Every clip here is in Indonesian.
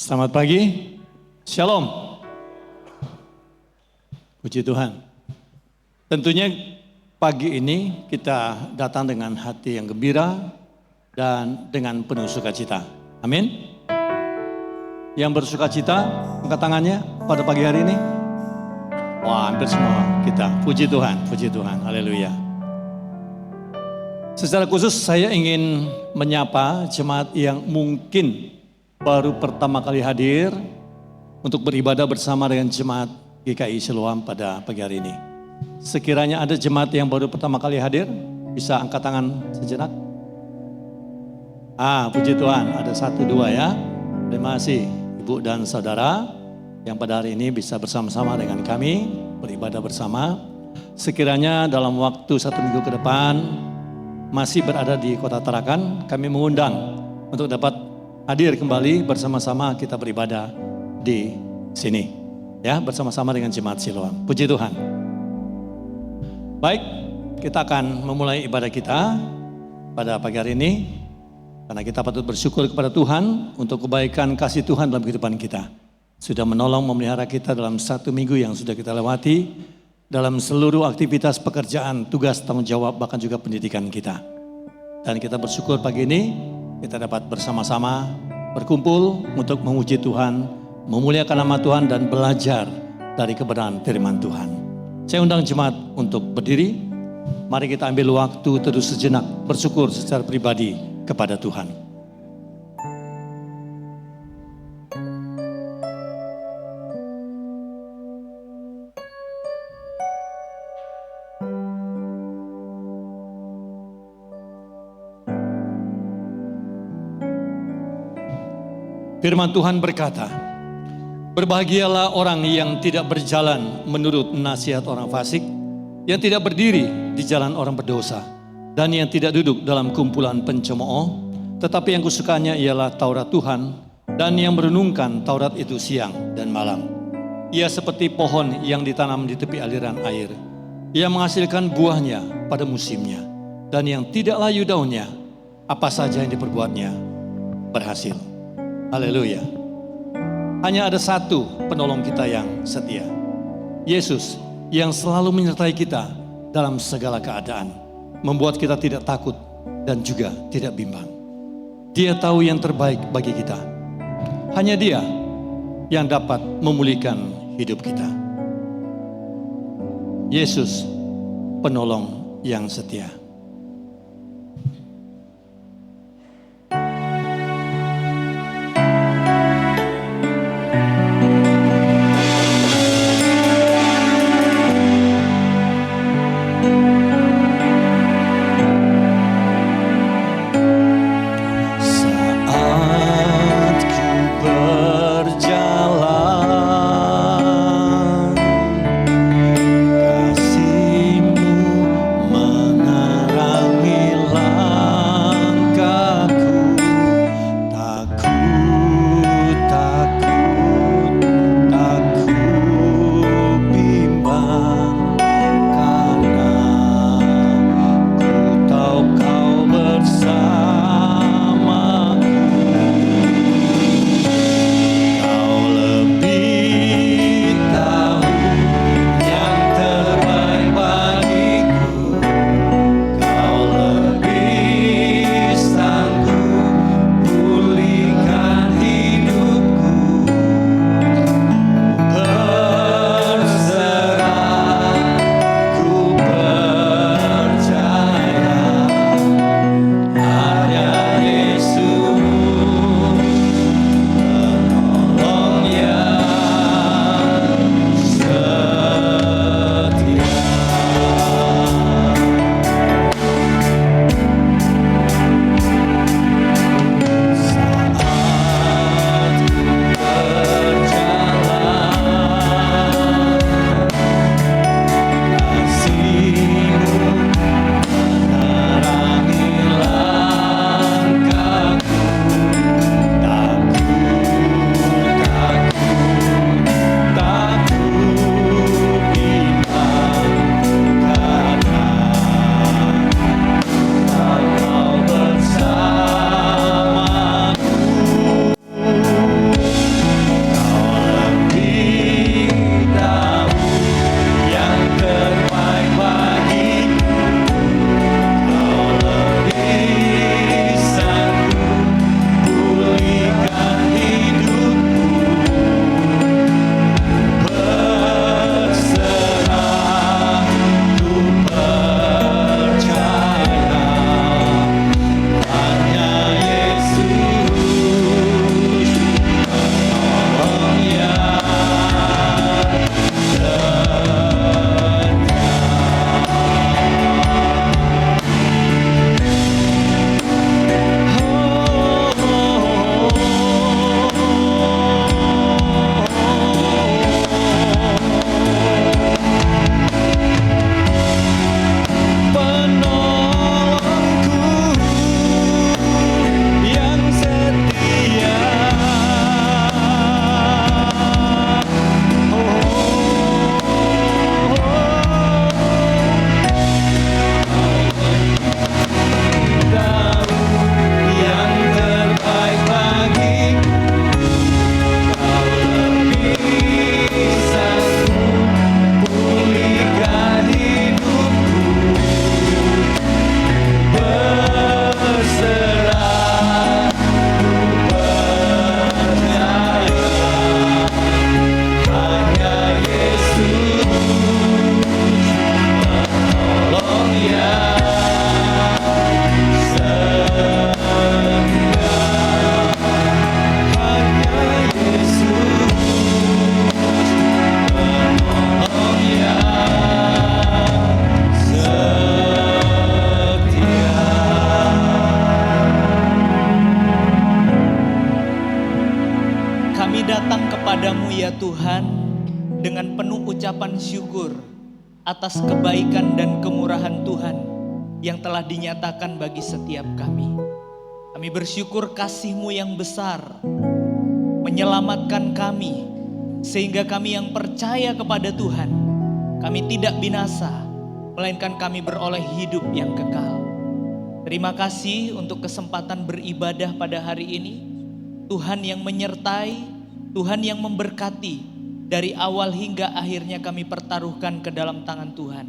Selamat pagi, Shalom. Puji Tuhan. Tentunya pagi ini kita datang dengan hati yang gembira dan dengan penuh sukacita. Amin. Yang bersukacita, angkat tangannya pada pagi hari ini. Wah, hampir semua kita. Puji Tuhan, haleluya. Secara khusus saya ingin menyapa jemaat yang mungkin baru pertama kali hadir untuk beribadah bersama dengan jemaat GKI Siloam pada pagi hari ini. Sekiranya ada jemaat yang baru pertama kali hadir, bisa angkat tangan sejenak. Puji Tuhan, ada 1, 2 ya. Terima kasih Ibu dan Saudara yang pada hari ini bisa bersama-sama dengan kami beribadah bersama. Sekiranya dalam waktu 1 minggu ke depan masih berada di Kota Tarakan, kami mengundang untuk dapat hadir kembali bersama-sama kita beribadah di sini. Ya, bersama-sama dengan jemaat Siloam. Puji Tuhan. Baik, kita akan memulai ibadah kita pada pagi hari ini. Karena kita patut bersyukur kepada Tuhan untuk kebaikan kasih Tuhan dalam kehidupan kita. Sudah menolong memelihara kita dalam 1 minggu yang sudah kita lewati. Dalam seluruh aktivitas pekerjaan, tugas, tanggung jawab, bahkan juga pendidikan kita. Dan kita bersyukur pagi ini kita dapat bersama-sama berkumpul untuk memuji Tuhan, memuliakan nama Tuhan dan belajar dari kebenaran firman Tuhan. Saya undang jemaat untuk berdiri. Mari kita ambil waktu terus sejenak bersyukur secara pribadi kepada Tuhan. Firman Tuhan berkata, berbahagialah orang yang tidak berjalan menurut nasihat orang fasik, yang tidak berdiri di jalan orang berdosa, dan yang tidak duduk dalam kumpulan pencemooh, tetapi yang kusukanya ialah Taurat Tuhan, dan yang merenungkan Taurat itu siang dan malam. Ia seperti pohon yang ditanam di tepi aliran air, ia menghasilkan buahnya pada musimnya, dan yang tidak layu daunnya, apa saja yang diperbuatnya berhasil. Haleluya. Hanya ada satu penolong kita yang setia. Yesus yang selalu menyertai kita dalam segala keadaan. Membuat kita tidak takut dan juga tidak bimbang. Dia tahu yang terbaik bagi kita. Hanya Dia yang dapat memulihkan hidup kita. Yesus penolong yang setia. Kasih-Mu ucapan syukur atas kebaikan dan kemurahan Tuhan yang telah dinyatakan bagi setiap kami. Kami bersyukur kasih-Mu yang besar menyelamatkan kami, sehingga kami yang percaya kepada Tuhan, kami tidak binasa, melainkan kami beroleh hidup yang kekal. Terima kasih untuk kesempatan beribadah pada hari ini. Tuhan yang menyertai, Tuhan yang memberkati, dari awal hingga akhirnya kami pertaruhkan ke dalam tangan Tuhan.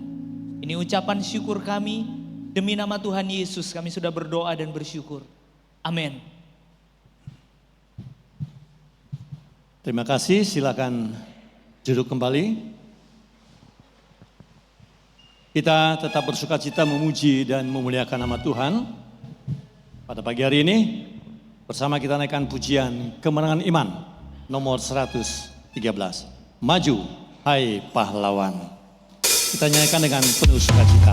Ini ucapan syukur kami, demi nama Tuhan Yesus kami sudah berdoa dan bersyukur. Amin. Terima kasih, silakan duduk kembali. Kita tetap bersukacita memuji dan memuliakan nama Tuhan. Pada pagi hari ini bersama kita naikkan pujian Kemenangan Iman nomor 113. Maju, hai pahlawan. Kita nyanyikan dengan penuh sukacita.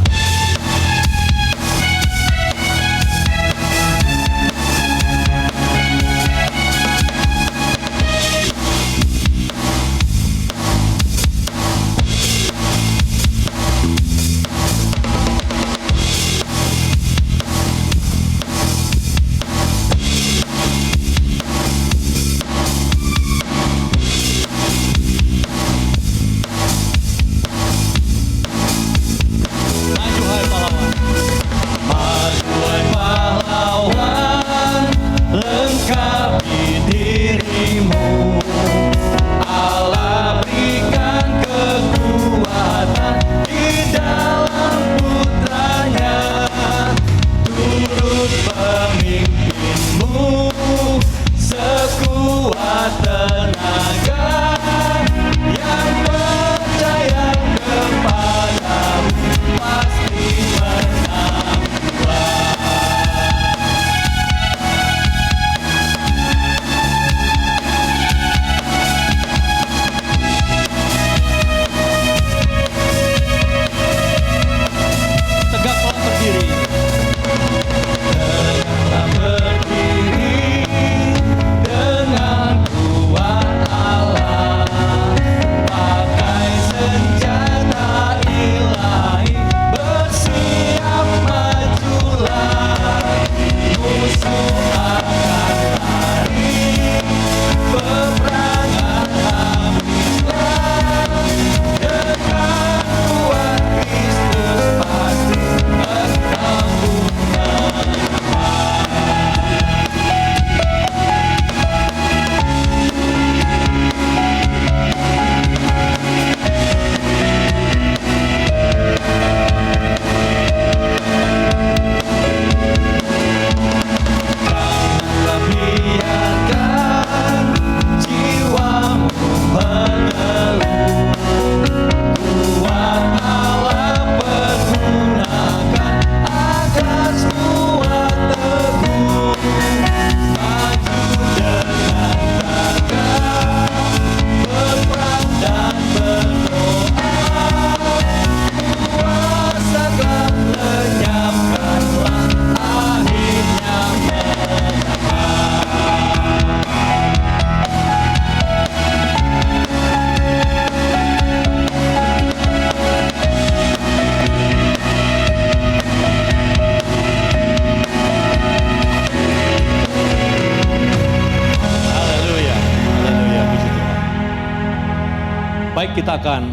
Baik, kita akan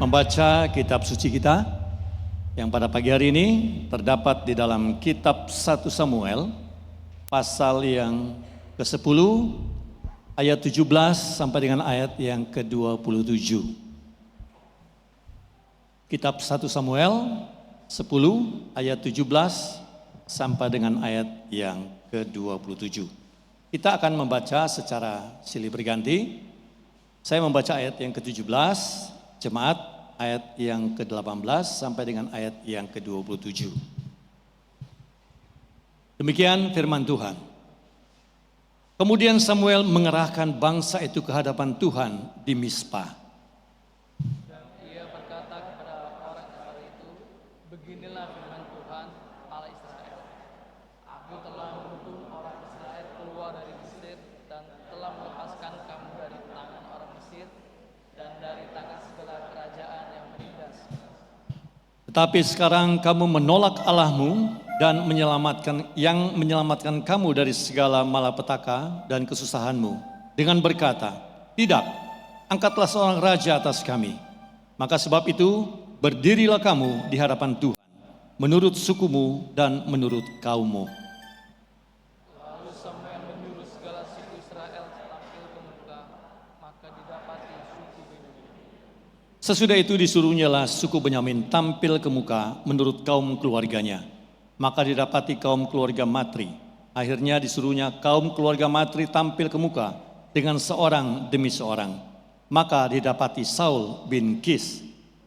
membaca kitab suci kita yang pada pagi hari ini terdapat di dalam kitab 1 Samuel pasal yang ke-10 ayat 17 sampai dengan ayat yang ke-27. Kitab 1 Samuel 10 ayat 17 sampai dengan ayat yang ke-27. Kita akan membaca secara silih berganti. Saya membaca ayat yang ke-17, jemaat ayat yang ke-18 sampai dengan ayat yang ke-27. Demikian firman Tuhan. Kemudian Samuel mengerahkan bangsa itu ke hadapan Tuhan di Mizpah. Dan ia berkata kepada orang Israel itu, beginilah firman Tuhan Allah Israel. Aku telah menuntun orang Israel keluar dari Mesir dan telah melepaskan kamu dari tangan orang Mesir dan dari tangan segala kerajaan yang menindas. Tetapi sekarang kamu menolak Allahmu dan menyelamatkan kamu dari segala malapetaka dan kesusahanmu dengan berkata, tidak, angkatlah seorang raja atas kami. Maka sebab itu berdirilah kamu di hadapan Tuhan menurut sukumu dan menurut kaummu. Lalu Samuel menyuruh segala suku Israel tampil ke muka, maka didapati suku Benyamin. Sesudah itu disuruhnyalah suku Benyamin tampil ke muka menurut kaum keluarganya. Maka didapati kaum keluarga Matri. Akhirnya disuruhnya kaum keluarga Matri tampil ke muka dengan seorang demi seorang. Maka didapati Saul bin Kis.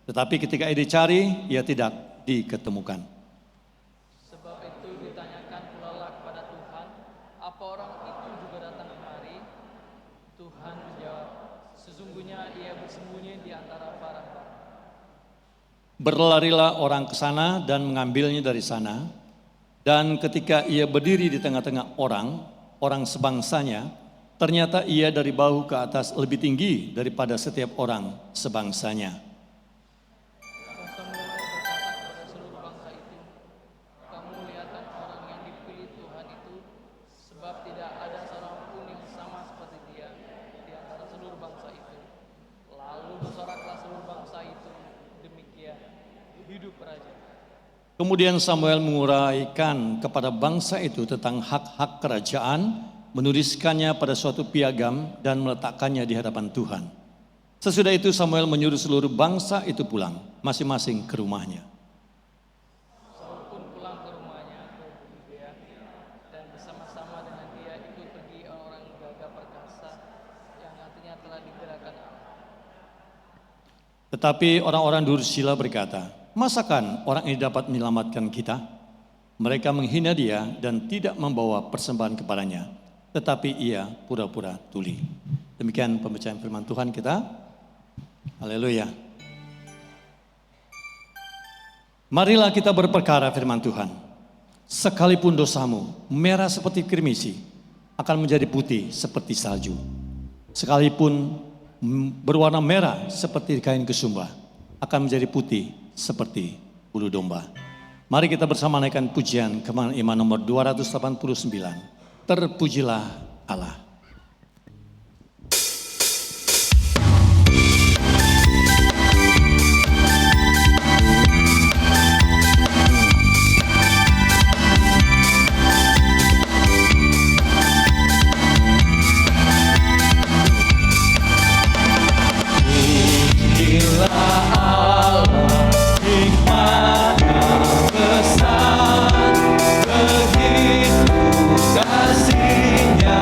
Tetapi ketika ia dicari, ia tidak diketemukan. Sebab itu ditanyakan pula lah kepada Tuhan, apa orang itu juga datang kemari? Tuhan menjawab, sesungguhnya ia bersembunyi di antara barang-barang. Berlarilah orang ke sana dan mengambilnya dari sana. Dan ketika ia berdiri di tengah-tengah orang sebangsanya, ternyata ia dari bahu ke atas lebih tinggi daripada setiap orang sebangsanya. Dan Samuel berkata kepada seluruh bangsa itu, kamu lihatkan orang yang dipilih Tuhan itu, sebab tidak ada seorang pun yang sama seperti dia di antara seluruh bangsa itu. Lalu bersoraklah seluruh bangsa itu, demikian hidup raja. Kemudian Samuel menguraikan kepada bangsa itu tentang hak-hak kerajaan, menuliskannya pada suatu piagam dan meletakkannya di hadapan Tuhan. Sesudah itu Samuel menyuruh seluruh bangsa itu pulang, masing-masing ke rumahnya. Saul pun pulang ke rumahnya ke Gibea, dan bersama-sama dengan dia ikut pergi orang gagah perkasa yang hatinya telah digerakkan Allah. Tetapi orang-orang Dursila berkata, masakan orang ini dapat menyelamatkan kita? Mereka menghina dia dan tidak membawa persembahan kepadanya, tetapi ia pura-pura tuli. Demikian pembacaan firman Tuhan kita. Haleluya. Marilah kita berperkara firman Tuhan. Sekalipun dosamu merah seperti kirmisi, akan menjadi putih seperti salju. Sekalipun berwarna merah seperti kain kesumba, akan menjadi putih seperti bulu domba. Mari kita bersama naikkan pujian Kebangkitan Iman nomor 289. Terpujilah Allah. Kasihnya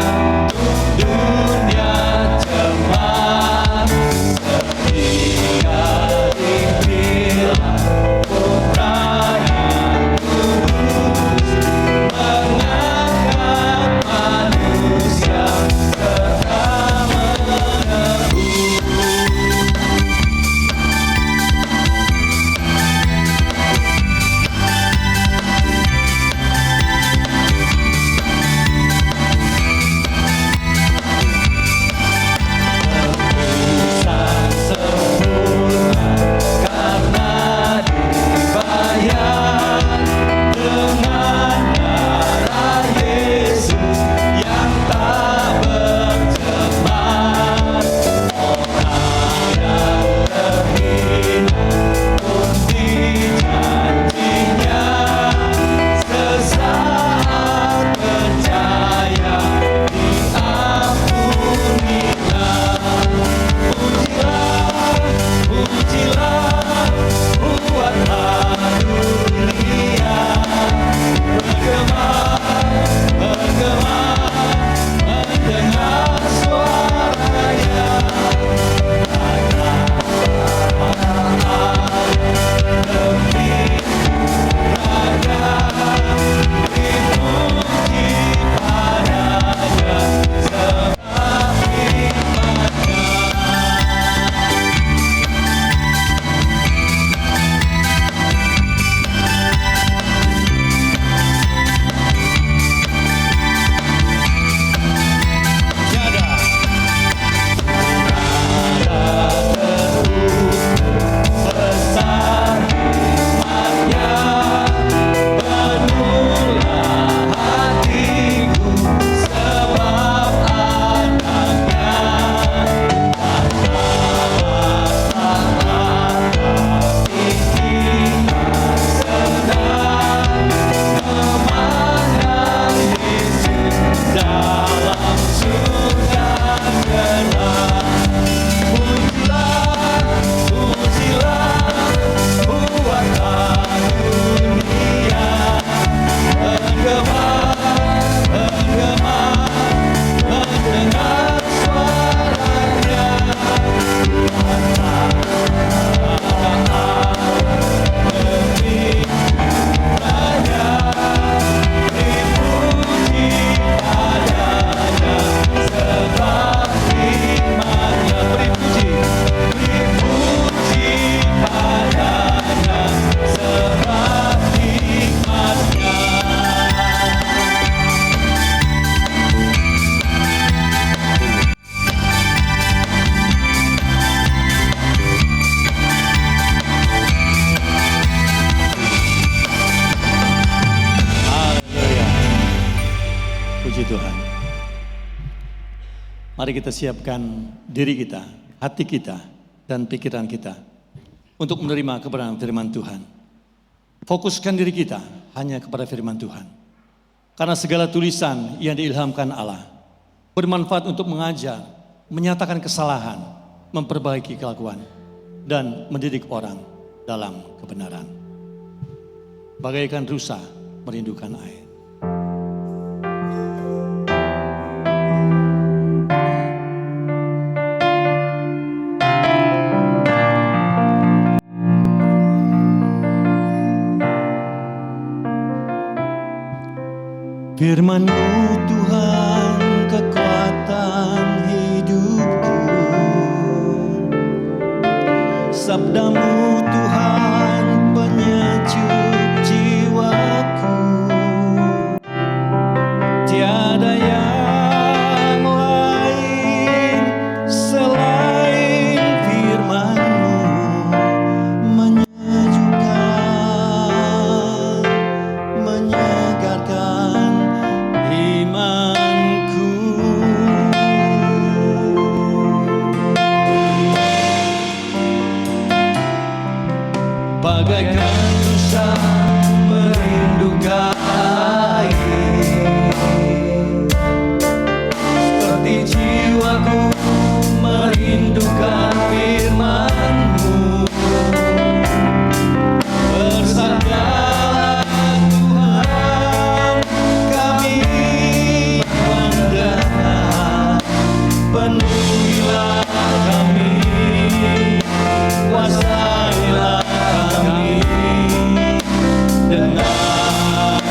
Tuhan. Mari kita siapkan diri kita, hati kita, dan pikiran kita untuk menerima kebenaran firman Tuhan. Fokuskan diri kita hanya kepada firman Tuhan. Karena segala tulisan yang diilhamkan Allah bermanfaat untuk mengajar, menyatakan kesalahan, memperbaiki kelakuan, dan mendidik orang dalam kebenaran. Bagaikan rusa merindukan air. Firman-Mu Tuhan kekuatan hidupku, sabda-Mu Tuhan penyejuk jiwaku. Tiada yang lain selain firman-Mu, menyejukkan, menyegarkan imanku. Bagaikan rusa merindukan air, seperti jiwaku merindukan firman-Mu. Bersabdalah Tuhan, kami mendengar, penuhilah kami, kuasailah kami dengan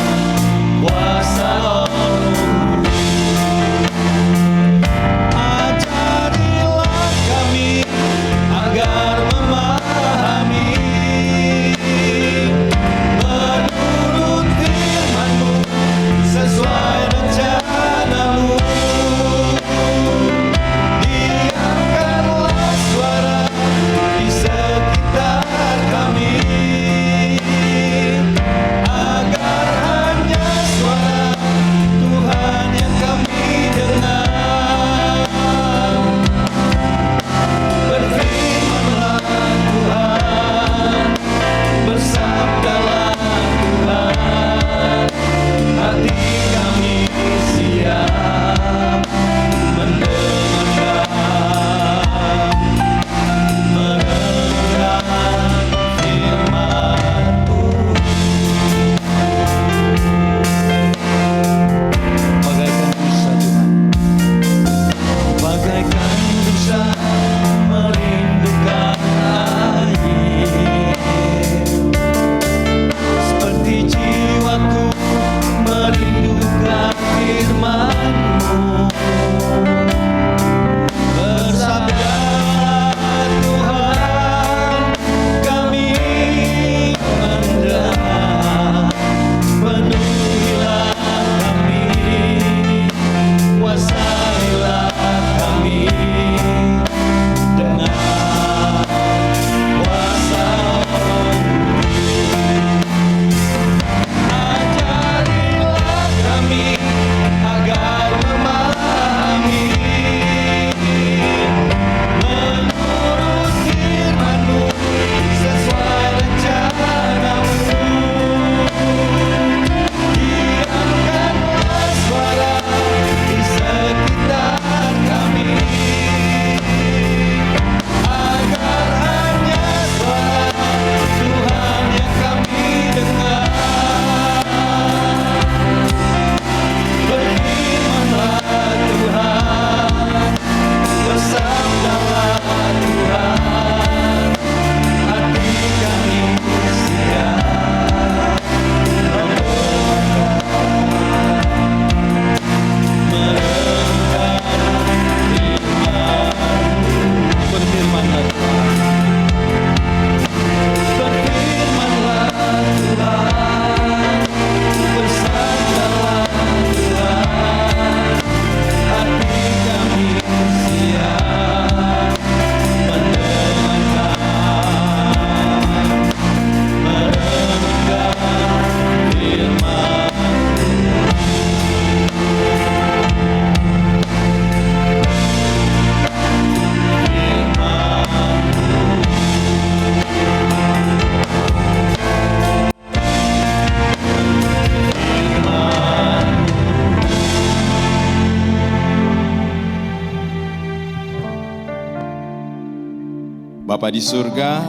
Bapa di surga,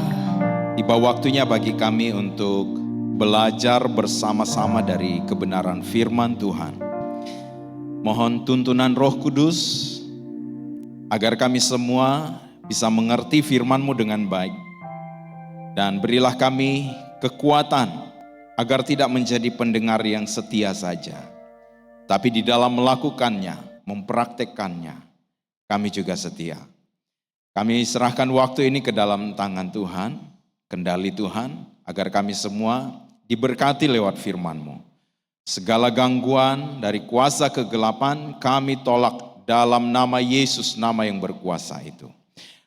tiba waktunya bagi kami untuk belajar bersama-sama dari kebenaran firman Tuhan. Mohon tuntunan Roh Kudus agar kami semua bisa mengerti firman-Mu dengan baik. Dan berilah kami kekuatan agar tidak menjadi pendengar yang setia saja, tapi di dalam melakukannya, mempraktekkannya, kami juga setia. Kami serahkan waktu ini ke dalam tangan Tuhan, kendali Tuhan, agar kami semua diberkati lewat firman-Mu. Segala gangguan dari kuasa kegelapan kami tolak dalam nama Yesus, nama yang berkuasa itu.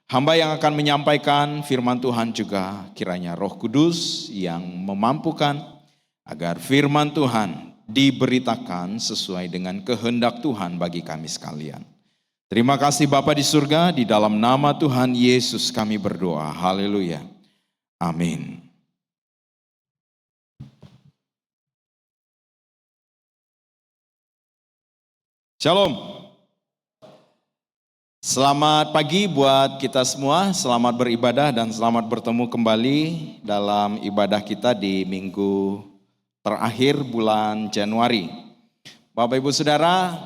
Hamba yang akan menyampaikan firman Tuhan juga kiranya Roh Kudus yang memampukan agar firman Tuhan diberitakan sesuai dengan kehendak Tuhan bagi kami sekalian. Terima kasih Bapa di surga, di dalam nama Tuhan Yesus kami berdoa. Haleluya. Amin. Shalom. Selamat pagi buat kita semua, selamat beribadah dan selamat bertemu kembali dalam ibadah kita di minggu terakhir bulan Januari. Bapak Ibu Saudara,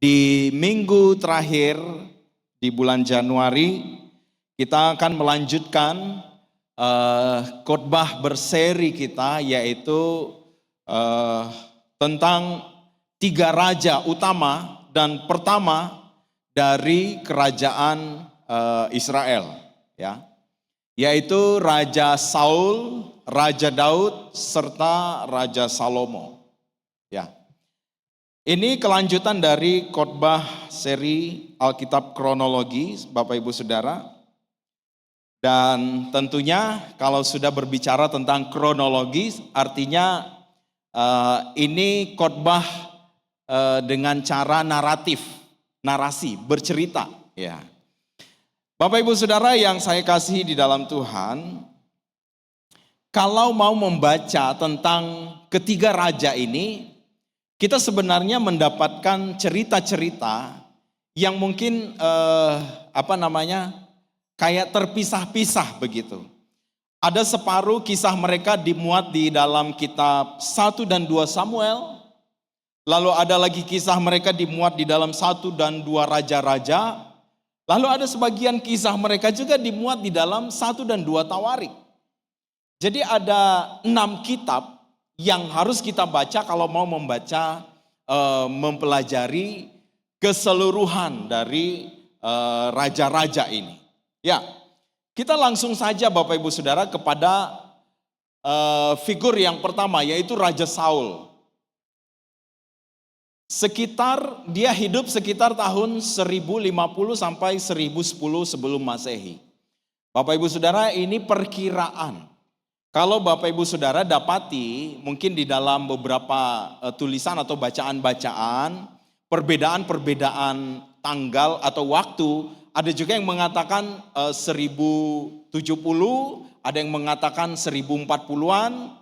di minggu terakhir di bulan Januari kita akan melanjutkan khotbah berseri kita, yaitu tentang 3 raja utama dan pertama dari kerajaan Israel, ya, yaitu Raja Saul, Raja Daud, serta Raja Salomo. Ya, ini kelanjutan dari khotbah seri Alkitab kronologi, Bapak Ibu Saudara. Dan tentunya kalau sudah berbicara tentang kronologi, artinya ini khotbah dengan cara naratif, narasi, bercerita. Ya, Bapak Ibu Saudara yang saya kasihi di dalam Tuhan, kalau mau membaca tentang ketiga raja ini, kita sebenarnya mendapatkan cerita-cerita yang mungkin kayak terpisah-pisah begitu. Ada separuh kisah mereka dimuat di dalam kitab 1 dan 2 Samuel. Lalu ada lagi kisah mereka dimuat di dalam 1 dan 2 Raja-Raja. Lalu ada sebagian kisah mereka juga dimuat di dalam 1 dan 2 Tawarik. Jadi ada 6 kitab yang harus kita baca kalau mau membaca, mempelajari keseluruhan dari raja-raja ini. Ya, kita langsung saja Bapak Ibu Saudara kepada figur yang pertama, yaitu Raja Saul. Dia hidup sekitar tahun 1050 sampai 1010 sebelum Masehi. Bapak Ibu Saudara, ini perkiraan. Kalau Bapak Ibu Saudara dapati mungkin di dalam beberapa tulisan atau bacaan-bacaan, perbedaan-perbedaan tanggal atau waktu, ada juga yang mengatakan 1070, ada yang mengatakan 1040-an,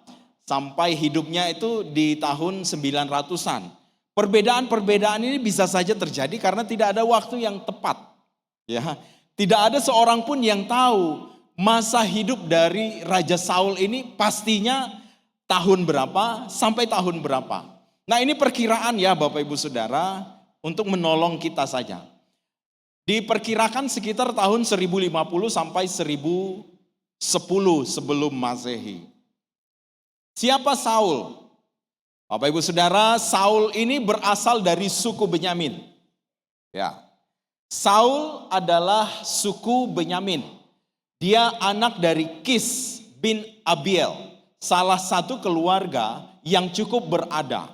sampai hidupnya itu di tahun 900-an. Perbedaan-perbedaan ini bisa saja terjadi karena tidak ada waktu yang tepat. Ya, tidak ada seorang pun yang tahu masa hidup dari Raja Saul ini pastinya tahun berapa sampai tahun berapa. Nah, ini perkiraan ya Bapak Ibu Saudara untuk menolong kita saja. Diperkirakan sekitar tahun 1050 sampai 1010 sebelum Masehi. Siapa Saul? Bapak Ibu Saudara, Saul ini berasal dari suku Benyamin. Ya. Saul adalah suku Benyamin. Dia anak dari Kis bin Abiel, salah satu keluarga yang cukup berada.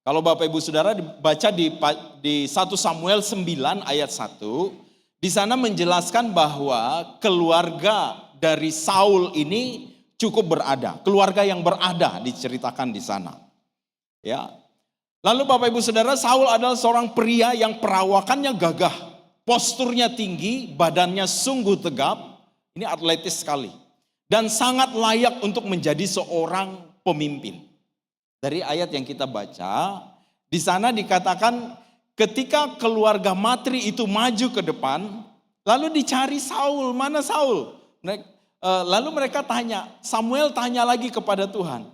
Kalau Bapak Ibu Saudara baca di 1 Samuel 9 ayat 1, di sana menjelaskan bahwa keluarga dari Saul ini cukup berada. Keluarga yang berada diceritakan di sana. Ya. Lalu Bapak Ibu Saudara, Saul adalah seorang pria yang perawakannya gagah, posturnya tinggi, badannya sungguh tegap. Ini atletis sekali. Dan sangat layak untuk menjadi seorang pemimpin. Dari ayat yang kita baca, di sana dikatakan ketika keluarga Matri itu maju ke depan, lalu dicari Saul. Mana Saul? Lalu mereka tanya, Samuel tanya lagi kepada Tuhan,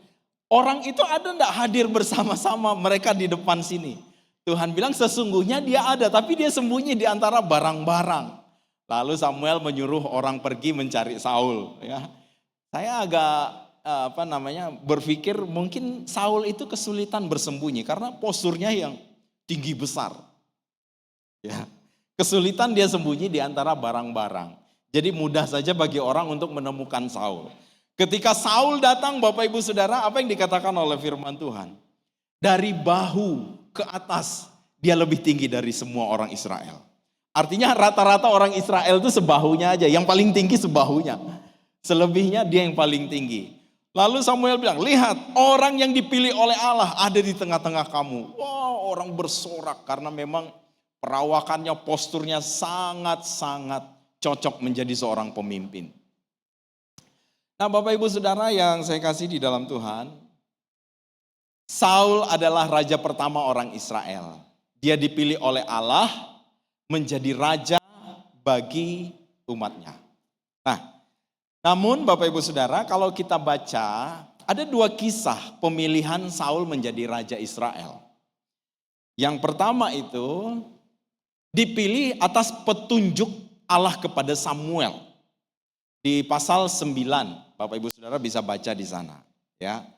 orang itu ada enggak hadir bersama-sama mereka di depan sini? Tuhan bilang sesungguhnya dia ada, tapi dia sembunyi di antara barang-barang. Lalu Samuel menyuruh orang pergi mencari Saul. Ya, saya agak berpikir mungkin Saul itu kesulitan bersembunyi karena posturnya yang tinggi besar. Ya, kesulitan dia sembunyi di antara barang-barang. Jadi mudah saja bagi orang untuk menemukan Saul. Ketika Saul datang, Bapak Ibu Saudara, apa yang dikatakan oleh firman Tuhan? Dari bahu ke atas dia lebih tinggi dari semua orang Israel. Artinya rata-rata orang Israel itu sebahunya aja, yang paling tinggi sebahunya. Selebihnya dia yang paling tinggi. Lalu Samuel bilang, lihat orang yang dipilih oleh Allah ada di tengah-tengah kamu. Wow, orang bersorak karena memang perawakannya, posturnya sangat-sangat cocok menjadi seorang pemimpin. Nah, Bapak Ibu Saudara yang saya kasih di dalam Tuhan, Saul adalah raja pertama orang Israel. Dia dipilih oleh Allah menjadi raja bagi umatnya. Nah, namun Bapak Ibu Saudara, kalau kita baca, ada dua kisah pemilihan Saul menjadi raja Israel. Yang pertama itu dipilih atas petunjuk Allah kepada Samuel. Di pasal 9, Bapak Ibu Saudara bisa baca di sana. Ya,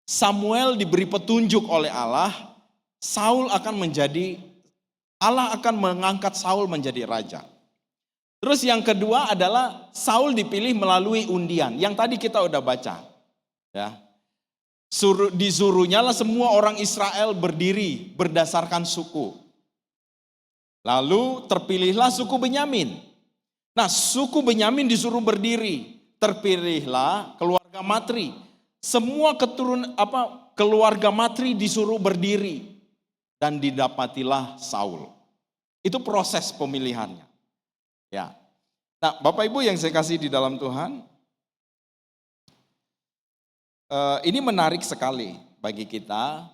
Samuel diberi petunjuk oleh Allah, Allah akan mengangkat Saul menjadi raja. Terus yang kedua adalah Saul dipilih melalui undian. Yang tadi kita udah baca. Ya. Disuruhnyalah semua orang Israel berdiri berdasarkan suku. Lalu terpilihlah suku Benyamin. Nah, suku Benyamin disuruh berdiri. Terpilihlah keluarga Matri. Semua keluarga Matri disuruh berdiri. Dan didapatilah Saul. Itu proses pemilihannya. Ya. Nah, Bapak Ibu yang saya kasih di dalam Tuhan, ini menarik sekali bagi kita.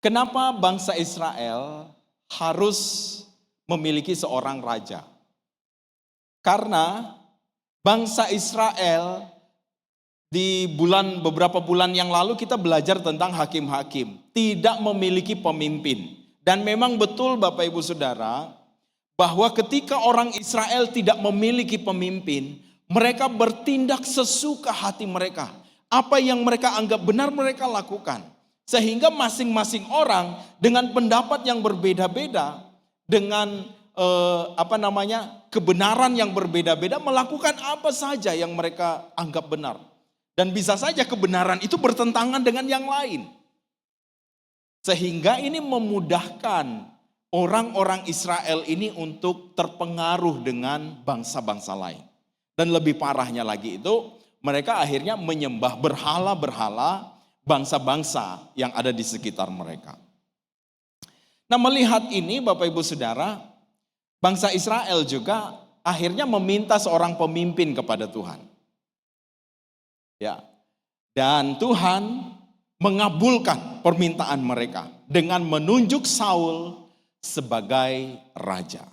Kenapa bangsa Israel harus memiliki seorang raja? Karena bangsa Israel di beberapa bulan yang lalu kita belajar tentang hakim-hakim, tidak memiliki pemimpin. Dan memang betul Bapak Ibu Saudara, bahwa ketika orang Israel tidak memiliki pemimpin, mereka bertindak sesuka hati mereka. Apa yang mereka anggap benar mereka lakukan. Sehingga masing-masing orang dengan pendapat yang berbeda-beda, dengan kebenaran yang berbeda-beda, melakukan apa saja yang mereka anggap benar. Dan bisa saja kebenaran itu bertentangan dengan yang lain. Sehingga ini memudahkan orang-orang Israel ini untuk terpengaruh dengan bangsa-bangsa lain. Dan lebih parahnya lagi itu, mereka akhirnya menyembah berhala-berhala bangsa-bangsa yang ada di sekitar mereka. Nah, melihat ini Bapak Ibu Saudara, bangsa Israel juga akhirnya meminta seorang pemimpin kepada Tuhan. Ya. Dan Tuhan mengabulkan permintaan mereka dengan menunjuk Saul sebagai raja.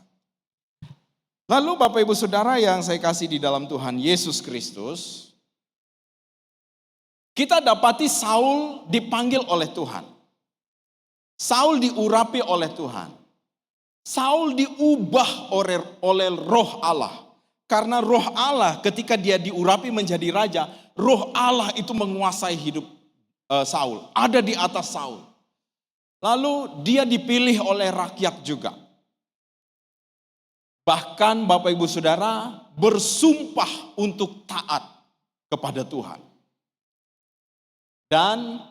Lalu Bapak Ibu Saudara yang saya kasih di dalam Tuhan Yesus Kristus, kita dapati Saul dipanggil oleh Tuhan. Saul diurapi oleh Tuhan. Saul diubah oleh Roh Allah. Karena Roh Allah ketika dia diurapi menjadi raja, Roh Allah itu menguasai hidup Saul, ada di atas Saul. Lalu dia dipilih oleh rakyat juga. Bahkan Bapak Ibu Saudara bersumpah untuk taat kepada Tuhan. Dan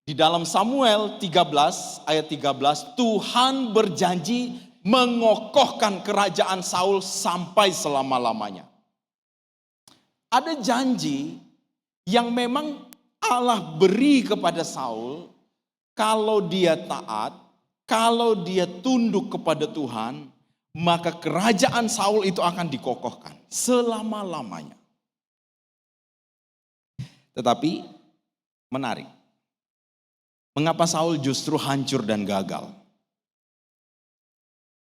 di dalam Samuel 13 ayat 13, Tuhan berjanji mengokohkan kerajaan Saul sampai selama-lamanya. Ada janji yang memang Allah beri kepada Saul, kalau dia taat, kalau dia tunduk kepada Tuhan, maka kerajaan Saul itu akan dikokohkan selama-lamanya. Tetapi menarik, mengapa Saul justru hancur dan gagal?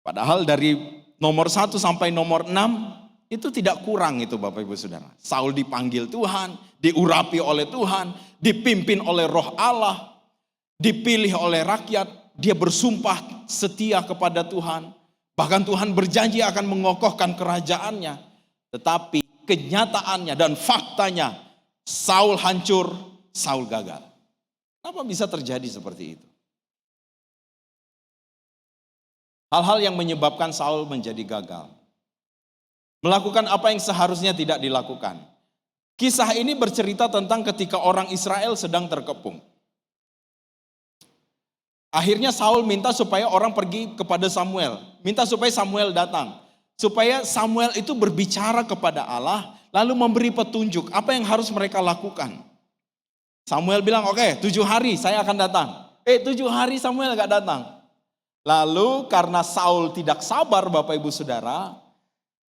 Padahal dari nomor 1 sampai nomor 6, itu tidak kurang itu Bapak Ibu Saudara. Saul dipanggil Tuhan, diurapi oleh Tuhan, dipimpin oleh Roh Allah, dipilih oleh rakyat, dia bersumpah setia kepada Tuhan. Bahkan Tuhan berjanji akan mengokohkan kerajaannya. Tetapi kenyataannya dan faktanya, Saul hancur, Saul gagal. Kenapa bisa terjadi seperti itu? Hal-hal yang menyebabkan Saul menjadi gagal. Melakukan apa yang seharusnya tidak dilakukan. Kisah ini bercerita tentang ketika orang Israel sedang terkepung. Akhirnya Saul minta supaya orang pergi kepada Samuel. Minta supaya Samuel datang. Supaya Samuel itu berbicara kepada Allah, lalu memberi petunjuk apa yang harus mereka lakukan. Samuel bilang, oke, 7 hari saya akan datang. 7 hari Samuel gak datang. Lalu karena Saul tidak sabar Bapak Ibu Saudara,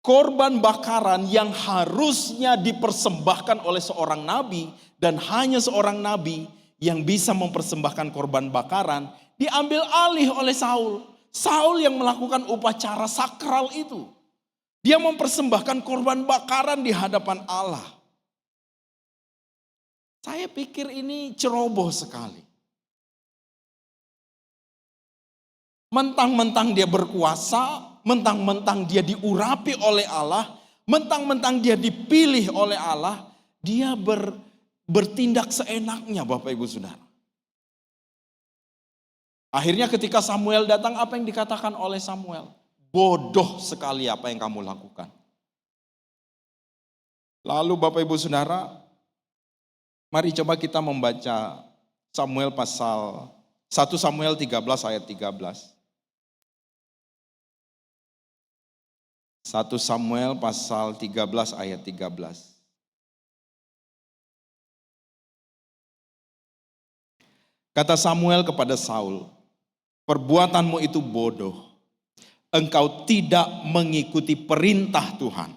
korban bakaran yang harusnya dipersembahkan oleh seorang nabi dan hanya seorang nabi yang bisa mempersembahkan korban bakaran diambil alih oleh Saul. Saul yang melakukan upacara sakral itu. Dia mempersembahkan korban bakaran di hadapan Allah. Saya pikir ini ceroboh sekali. Mentang-mentang dia berkuasa, mentang-mentang dia diurapi oleh Allah, mentang-mentang dia dipilih oleh Allah, dia bertindak seenaknya Bapak Ibu Saudara. Akhirnya ketika Samuel datang, apa yang dikatakan oleh Samuel? Bodoh sekali apa yang kamu lakukan. Lalu Bapak Ibu Saudara, mari coba kita membaca Samuel pasal 1 Samuel 13 ayat 13. 1 Samuel pasal 13 ayat 13. Kata Samuel kepada Saul, perbuatanmu itu bodoh. Engkau tidak mengikuti perintah Tuhan,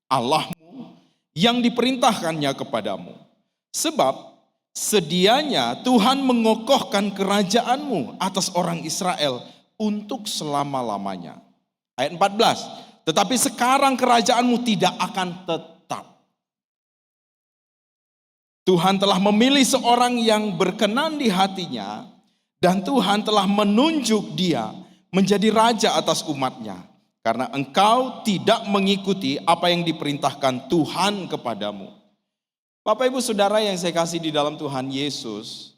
Allahmu, yang diperintahkannya kepadamu. Sebab sedianya Tuhan mengokohkan kerajaanmu atas orang Israel untuk selama-lamanya. Ayat 14. Tetapi sekarang kerajaanmu tidak akan tetap. Tuhan telah memilih seorang yang berkenan di hatinya, dan Tuhan telah menunjuk dia menjadi raja atas umatnya. Karena engkau tidak mengikuti apa yang diperintahkan Tuhan kepadamu. Bapak Ibu Saudara yang saya kasih di dalam Tuhan Yesus,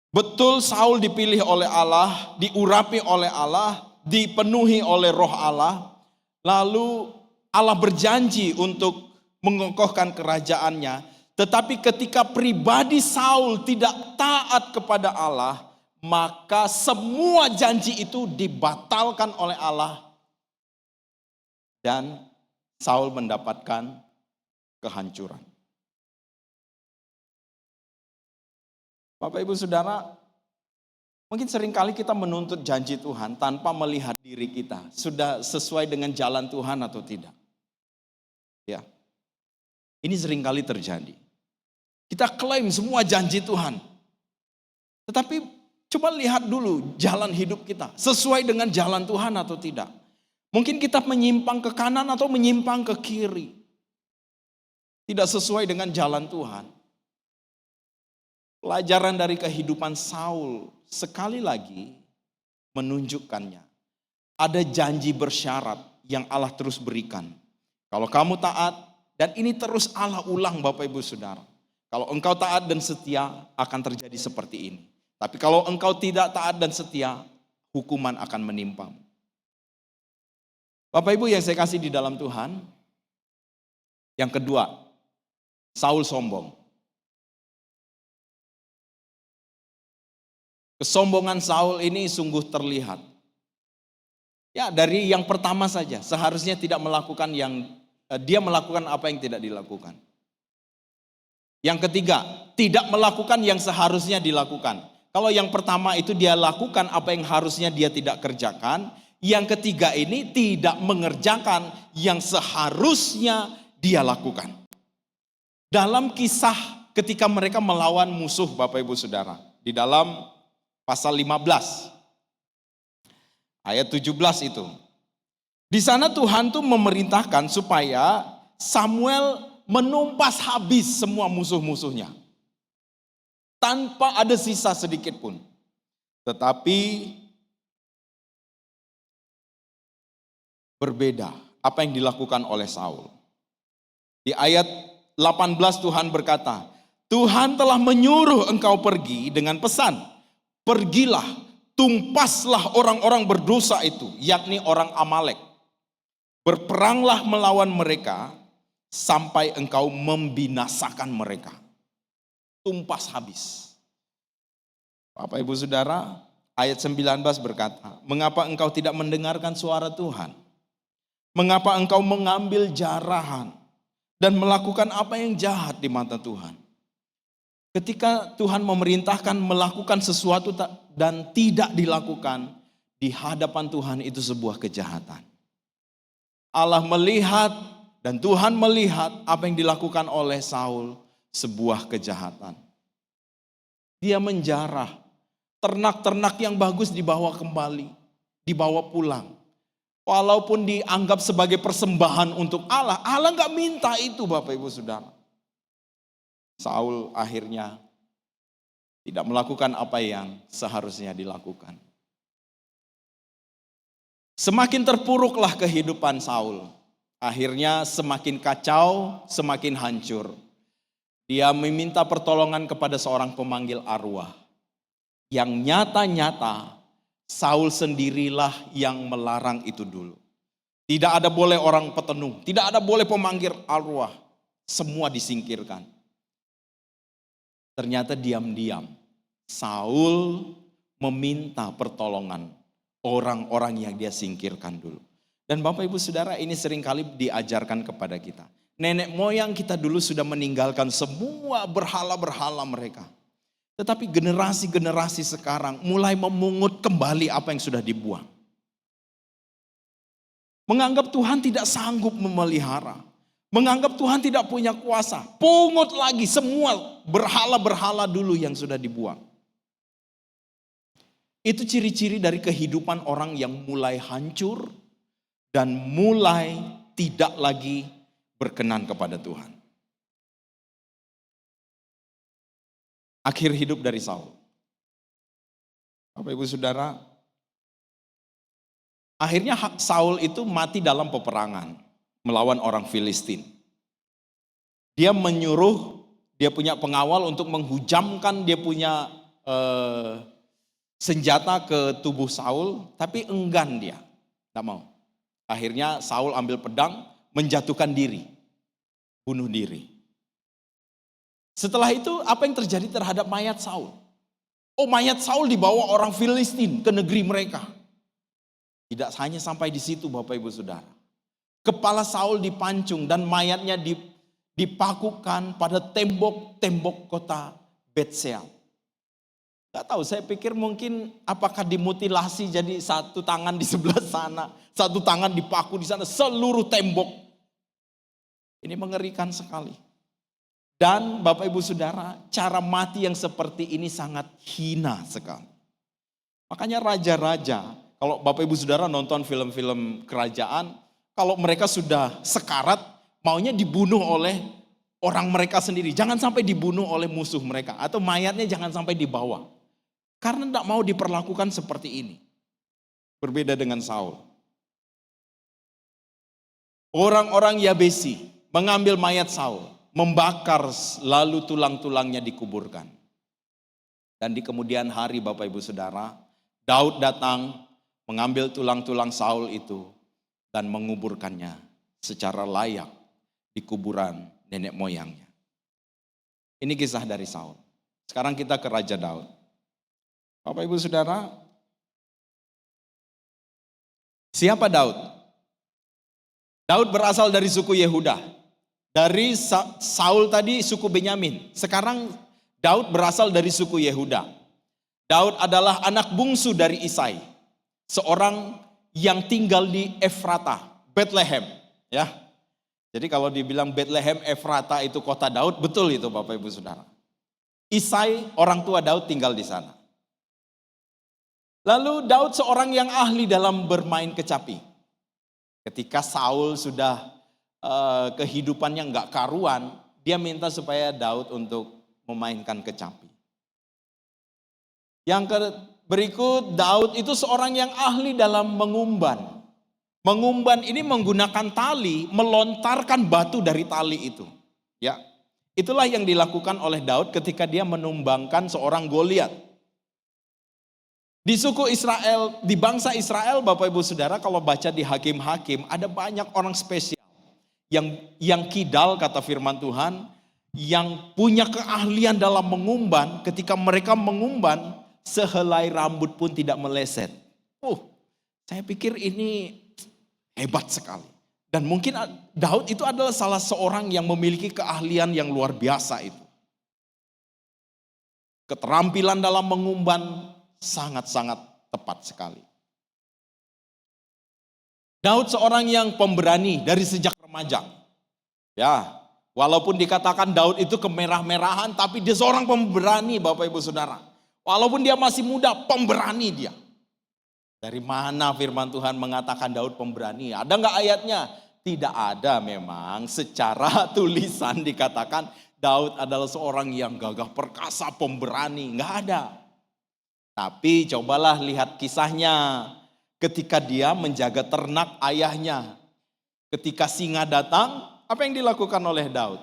betul Saul dipilih oleh Allah, diurapi oleh Allah, dipenuhi oleh Roh Allah. Lalu Allah berjanji untuk mengokohkan kerajaannya. Tetapi ketika pribadi Saul tidak taat kepada Allah, maka semua janji itu dibatalkan oleh Allah. Dan Saul mendapatkan kehancuran. Bapak Ibu Saudara, mungkin seringkali kita menuntut janji Tuhan tanpa melihat diri kita. Sudah sesuai dengan jalan Tuhan atau tidak. Ya, ini seringkali terjadi. Kita klaim semua janji Tuhan. Tetapi coba lihat dulu jalan hidup kita. Sesuai dengan jalan Tuhan atau tidak. Mungkin kita menyimpang ke kanan atau menyimpang ke kiri. Tidak sesuai dengan jalan Tuhan. Pelajaran dari kehidupan Saul sekali lagi menunjukkannya. Ada janji bersyarat yang Allah terus berikan. Kalau kamu taat, dan ini terus Allah ulang Bapak Ibu Saudara. Kalau engkau taat dan setia akan terjadi seperti ini. Tapi kalau engkau tidak taat dan setia, hukuman akan menimpamu. Bapak Ibu yang saya kasih di dalam Tuhan. Yang kedua, Saul sombong. Kesombongan Saul ini sungguh terlihat. Ya, dari yang pertama saja, seharusnya tidak melakukan dia melakukan apa yang tidak dilakukan. Yang ketiga, tidak melakukan yang seharusnya dilakukan. Kalau yang pertama itu dia lakukan apa yang harusnya dia tidak kerjakan, yang ketiga ini tidak mengerjakan yang seharusnya dia lakukan. Dalam kisah ketika mereka melawan musuh Bapak Ibu Saudara, di dalam pasal 15 ayat 17 itu. Di sana Tuhan tuh memerintahkan supaya Samuel menumpas habis semua musuh-musuhnya. Tanpa ada sisa sedikit pun. Tetapi berbeda apa yang dilakukan oleh Saul. Di ayat 18 Tuhan berkata, Tuhan telah menyuruh engkau pergi dengan pesan, pergilah, tumpaslah orang-orang berdosa itu, yakni orang Amalek. Berperanglah melawan mereka sampai engkau membinasakan mereka. Tumpas habis. Bapak Ibu Saudara, ayat 19 berkata, mengapa engkau tidak mendengarkan suara Tuhan? Mengapa engkau mengambil jarahan dan melakukan apa yang jahat di mata Tuhan? Ketika Tuhan memerintahkan melakukan sesuatu dan tidak dilakukan, di hadapan Tuhan itu sebuah kejahatan. Allah melihat dan Tuhan melihat apa yang dilakukan oleh Saul, sebuah kejahatan. Dia menjarah, ternak-ternak yang bagus dibawa kembali, dibawa pulang. Walaupun dianggap sebagai persembahan untuk Allah, Allah nggak minta itu Bapak Ibu Saudara. Saul akhirnya tidak melakukan apa yang seharusnya dilakukan. Semakin terpuruklah kehidupan Saul. Akhirnya semakin kacau, semakin hancur. Dia meminta pertolongan kepada seorang pemanggil arwah. Yang nyata-nyata Saul sendirilah yang melarang itu dulu. Tidak ada boleh orang petenung, tidak ada boleh pemanggil arwah. Semua disingkirkan. Ternyata diam-diam Saul meminta pertolongan orang-orang yang dia singkirkan dulu. Dan Bapak Ibu Saudara, ini seringkali diajarkan kepada kita. Nenek moyang kita dulu sudah meninggalkan semua berhala-berhala mereka. Tetapi generasi-generasi sekarang mulai memungut kembali apa yang sudah dibuang. Menganggap Tuhan tidak sanggup memelihara. Menganggap Tuhan tidak punya kuasa. Pungut lagi semua berhala-berhala dulu yang sudah dibuang. Itu ciri-ciri dari kehidupan orang yang mulai hancur dan mulai tidak lagi berkenan kepada Tuhan. Akhir hidup dari Saul. Bapak Ibu Saudara, akhirnya Saul itu mati dalam peperangan melawan orang Filistin. Dia menyuruh, dia punya pengawal untuk menghujamkan dia punya senjata ke tubuh Saul, tapi enggan dia, tidak mau. Akhirnya Saul ambil pedang, menjatuhkan diri, bunuh diri. Setelah itu apa yang terjadi terhadap mayat Saul? Oh, mayat Saul dibawa orang Filistin ke negeri mereka. Tidak hanya sampai di situ Bapak Ibu Saudara. Kepala Saul dipancung dan mayatnya dipakukan pada tembok-tembok kota Betsel. Gak tahu, saya pikir mungkin apakah dimutilasi jadi satu tangan di sebelah sana, satu tangan dipaku di sana, seluruh tembok. Ini mengerikan sekali. Dan Bapak Ibu Saudara, cara mati yang seperti ini sangat hina sekali. Makanya raja-raja, kalau Bapak Ibu Saudara nonton film-film kerajaan, kalau mereka sudah sekarat, maunya dibunuh oleh orang mereka sendiri. Jangan sampai dibunuh oleh musuh mereka. Atau mayatnya jangan sampai dibawa. Karena tidak mau diperlakukan seperti ini. Berbeda dengan Saul. Orang-orang Yabesi mengambil mayat Saul, membakar lalu tulang-tulangnya dikuburkan. Dan di kemudian hari Bapak Ibu Saudara, Daud datang mengambil tulang-tulang Saul itu dan menguburkannya secara layak di kuburan nenek moyangnya. Ini kisah dari Saul. Sekarang kita ke Raja Daud. Bapak Ibu Saudara, siapa Daud? Daud berasal dari suku Yehuda. Dari Saul tadi suku Benyamin. Sekarang Daud berasal dari suku Yehuda. Daud adalah anak bungsu dari Isai. Seorang yang tinggal di Efrata, Bethlehem. Ya. Jadi kalau dibilang Bethlehem, Efrata itu kota Daud, betul itu Bapak Ibu Saudara. Isai, orang tua Daud tinggal di sana. Lalu Daud seorang yang ahli dalam bermain kecapi. Ketika Saul sudah kehidupannya nggak karuan, dia minta supaya Daud untuk memainkan kecapi. Yang berikut, Daud itu seorang yang ahli dalam mengumban. Mengumban ini menggunakan tali, melontarkan batu dari tali itu. Ya, itulah yang dilakukan oleh Daud ketika dia menumbangkan seorang Goliat. Di suku Israel, di bangsa Israel, Bapak Ibu Saudara, kalau baca di Hakim-Hakim, ada banyak orang spesial yang kidal, kata firman Tuhan, yang punya keahlian dalam mengumban. Ketika mereka mengumban, sehelai rambut pun tidak meleset. Saya pikir ini hebat sekali. Dan mungkin Daud itu adalah salah seorang yang memiliki keahlian yang luar biasa itu. Keterampilan dalam mengumban sangat-sangat tepat sekali. Daud seorang yang pemberani dari sejak remaja. Ya, walaupun dikatakan Daud itu kemerah-merahan, tapi dia seorang pemberani, Bapak Ibu Saudara. Walaupun dia masih muda, pemberani dia. Dari mana firman Tuhan mengatakan Daud pemberani? Ada nggak ayatnya? Tidak ada memang. Secara tulisan dikatakan Daud adalah seorang yang gagah perkasa, pemberani. Nggak ada. Tapi cobalah lihat kisahnya. Ketika dia menjaga ternak ayahnya. Ketika singa datang, apa yang dilakukan oleh Daud?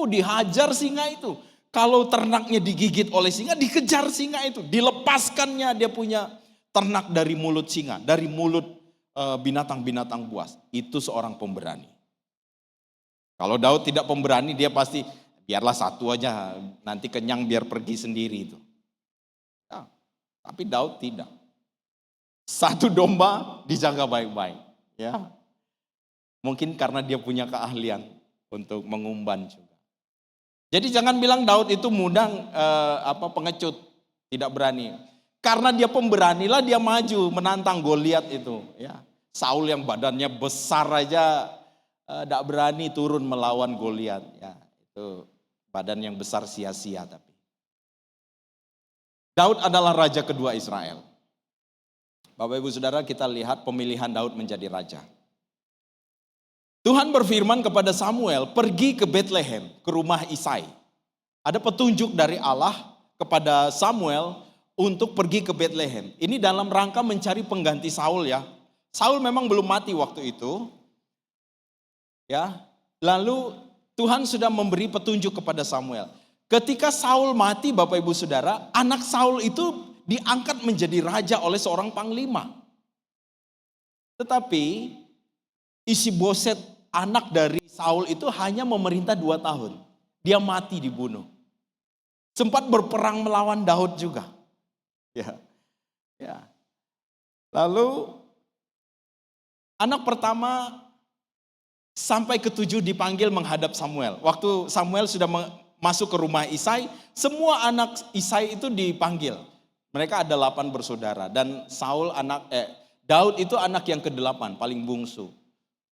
Dihajar singa itu. Kalau ternaknya digigit oleh singa, dikejar singa itu. Dilepaskannya dia punya ternak dari mulut singa, dari mulut binatang-binatang buas. Itu seorang pemberani. Kalau Daud tidak pemberani, dia pasti biarlah satu aja, nanti kenyang biar pergi sendiri itu. Ya, tapi Daud tidak. Satu domba dijaga baik-baik. Ya, mungkin karena dia punya keahlian untuk mengumban juga. Jadi jangan bilang Daud itu mudah pengecut, tidak berani. Karena dia pemberanilah dia maju menantang Goliat itu. Ya, Saul yang badannya besar aja tidak berani turun melawan Goliat. Ya, itu badan yang besar sia-sia tapi. Daud adalah raja kedua Israel. Bapak Ibu Saudara, kita lihat pemilihan Daud menjadi raja. Tuhan berfirman kepada Samuel, pergi ke Bethlehem, ke rumah Isai. Ada petunjuk dari Allah kepada Samuel untuk pergi ke Bethlehem. Ini dalam rangka mencari pengganti Saul ya. Saul memang belum mati waktu itu. Ya. Lalu Tuhan sudah memberi petunjuk kepada Samuel. Ketika Saul mati, Bapak Ibu Saudara, anak Saul itu diangkat menjadi raja oleh seorang panglima. Tetapi Isiboset, anak dari Saul itu hanya memerintah 2 tahun. Dia mati dibunuh. Sempat berperang melawan Daud juga. Ya. Lalu anak pertama sampai ke-7 dipanggil menghadap Samuel. Waktu Samuel sudah masuk ke rumah Isai, semua anak Isai itu dipanggil. Mereka ada 8 bersaudara dan Daud itu anak yang ke-8, paling bungsu.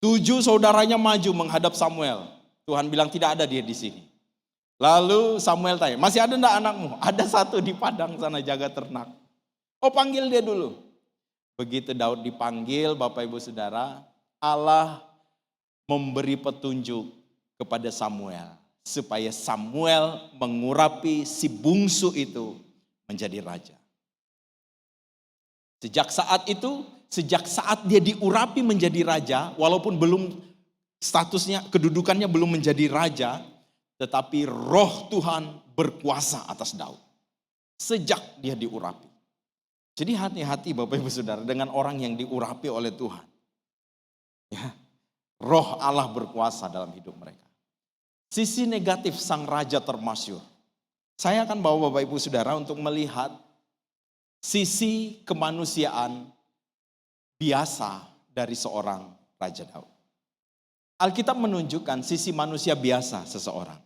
7 saudaranya maju menghadap Samuel. Tuhan bilang tidak ada dia di sini. Lalu Samuel tanya, masih ada enggak anakmu? Ada 1 di padang sana jaga ternak. Panggil dia dulu. Begitu Daud dipanggil, Bapak Ibu Saudara, Allah memberi petunjuk kepada Samuel. Supaya Samuel mengurapi si bungsu itu menjadi raja. Sejak saat dia diurapi menjadi raja, walaupun belum statusnya, kedudukannya belum menjadi raja, tetapi roh Tuhan berkuasa atas Daud. Sejak dia diurapi. Jadi hati-hati Bapak Ibu Saudara dengan orang yang diurapi oleh Tuhan. Ya, roh Allah berkuasa dalam hidup mereka. Sisi negatif sang raja termasyhur. Saya akan bawa Bapak Ibu Saudara untuk melihat sisi kemanusiaan biasa dari seorang Raja Daud. Alkitab menunjukkan sisi manusia biasa seseorang.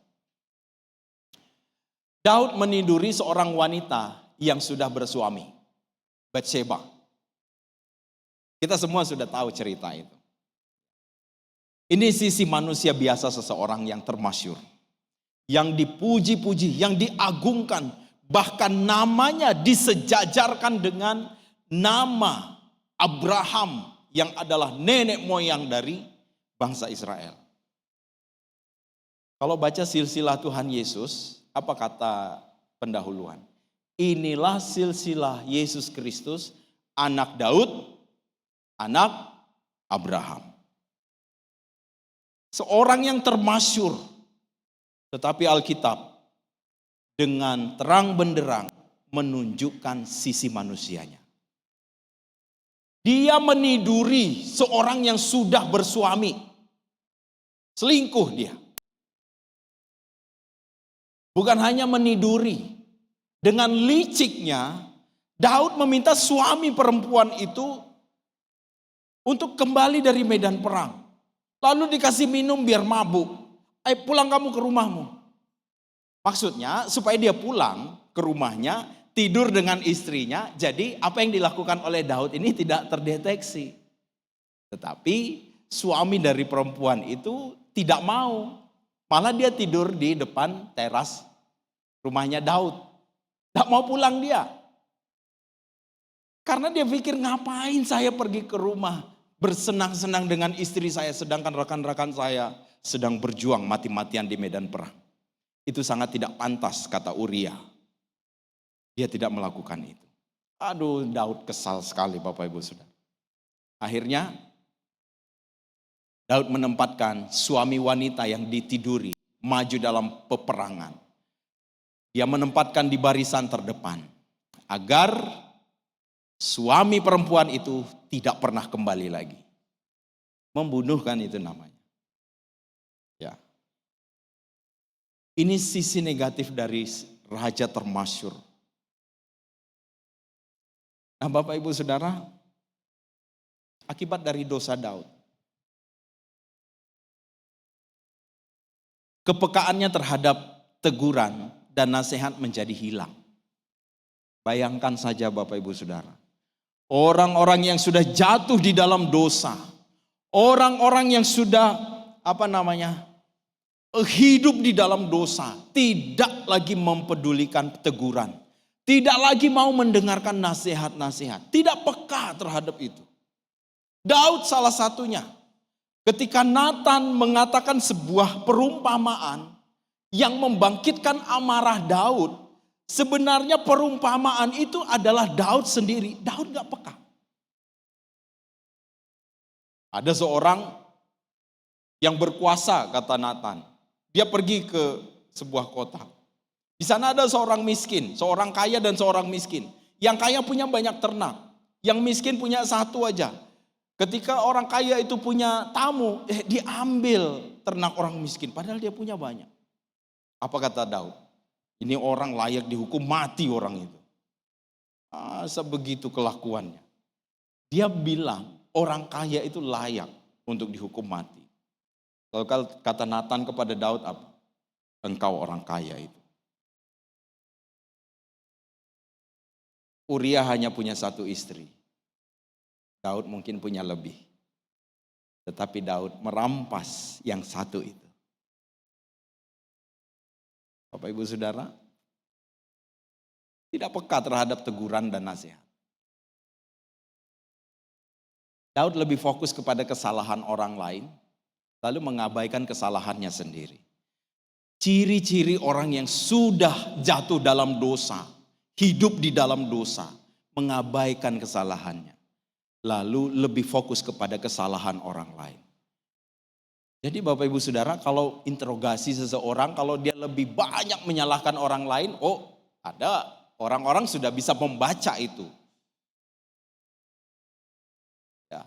Daud meniduri seorang wanita yang sudah bersuami, Batsheba. Kita semua sudah tahu cerita itu. Ini sisi manusia biasa seseorang yang termasyhur. Yang dipuji-puji, yang diagungkan. Bahkan namanya disejajarkan dengan nama Abraham, yang adalah nenek moyang dari bangsa Israel. Kalau baca silsilah Tuhan Yesus, apa kata pendahuluan? Inilah silsilah Yesus Kristus, anak Daud, anak Abraham. Seorang yang termasyur, tetapi Alkitab dengan terang benderang menunjukkan sisi manusianya. Dia meniduri seorang yang sudah bersuami. Selingkuh dia. Bukan hanya meniduri. Dengan liciknya, Daud meminta suami perempuan itu untuk kembali dari medan perang. Lalu dikasih minum biar mabuk. Ayo pulang kamu ke rumahmu. Maksudnya supaya dia pulang ke rumahnya, tidur dengan istrinya. Jadi apa yang dilakukan oleh Daud ini tidak terdeteksi. Tetapi suami dari perempuan itu tidak mau. Malah dia tidur di depan teras rumahnya Daud. Tidak mau pulang dia. Karena dia pikir ngapain saya pergi ke rumah bersenang-senang dengan istri saya. Sedangkan rekan-rekan saya sedang berjuang mati-matian di medan perang. Itu sangat tidak pantas kata Uria. Dia tidak melakukan itu. Aduh, Daud kesal sekali Bapak Ibu Saudara. Akhirnya Daud menempatkan suami wanita yang ditiduri maju dalam peperangan. Dia menempatkan di barisan terdepan agar suami perempuan itu tidak pernah kembali lagi. Membunuh kan itu namanya. Ya. Ini sisi negatif dari raja termasyur. Nah Bapak Ibu Saudara, akibat dari dosa Daud, kepekaannya terhadap teguran dan nasihat menjadi hilang. Bayangkan saja Bapak Ibu Saudara, orang-orang yang sudah jatuh di dalam dosa, orang-orang yang sudah hidup di dalam dosa, tidak lagi mempedulikan teguran, tidak lagi mau mendengarkan nasihat-nasihat, tidak peka terhadap itu. Daud salah satunya. Ketika Nathan mengatakan sebuah perumpamaan yang membangkitkan amarah Daud, sebenarnya perumpamaan itu adalah Daud sendiri. Daud gak peka. Ada seorang yang berkuasa, kata Nathan. Dia pergi ke sebuah kota. Di sana ada seorang miskin, seorang kaya dan seorang miskin. Yang kaya punya banyak ternak, yang miskin punya satu aja. Ketika orang kaya itu punya tamu, diambil ternak orang miskin, padahal dia punya banyak. Apa kata Daud? Ini orang layak dihukum mati orang itu. Sebegitu kelakuannya. Dia bilang orang kaya itu layak untuk dihukum mati. Kalau kata Nathan kepada Daud apa? Engkau orang kaya itu. Uria hanya punya satu istri. Daud mungkin punya lebih. Tetapi Daud merampas yang satu itu. Bapak Ibu Saudara, tidak peka terhadap teguran dan nasihat. Daud lebih fokus kepada kesalahan orang lain, lalu mengabaikan kesalahannya sendiri. Ciri-ciri orang yang sudah jatuh dalam dosa, hidup di dalam dosa, mengabaikan kesalahannya. Lalu lebih fokus kepada kesalahan orang lain. Jadi Bapak Ibu Saudara, kalau interogasi seseorang, kalau dia lebih banyak menyalahkan orang lain, ada orang-orang sudah bisa membaca itu. Ya.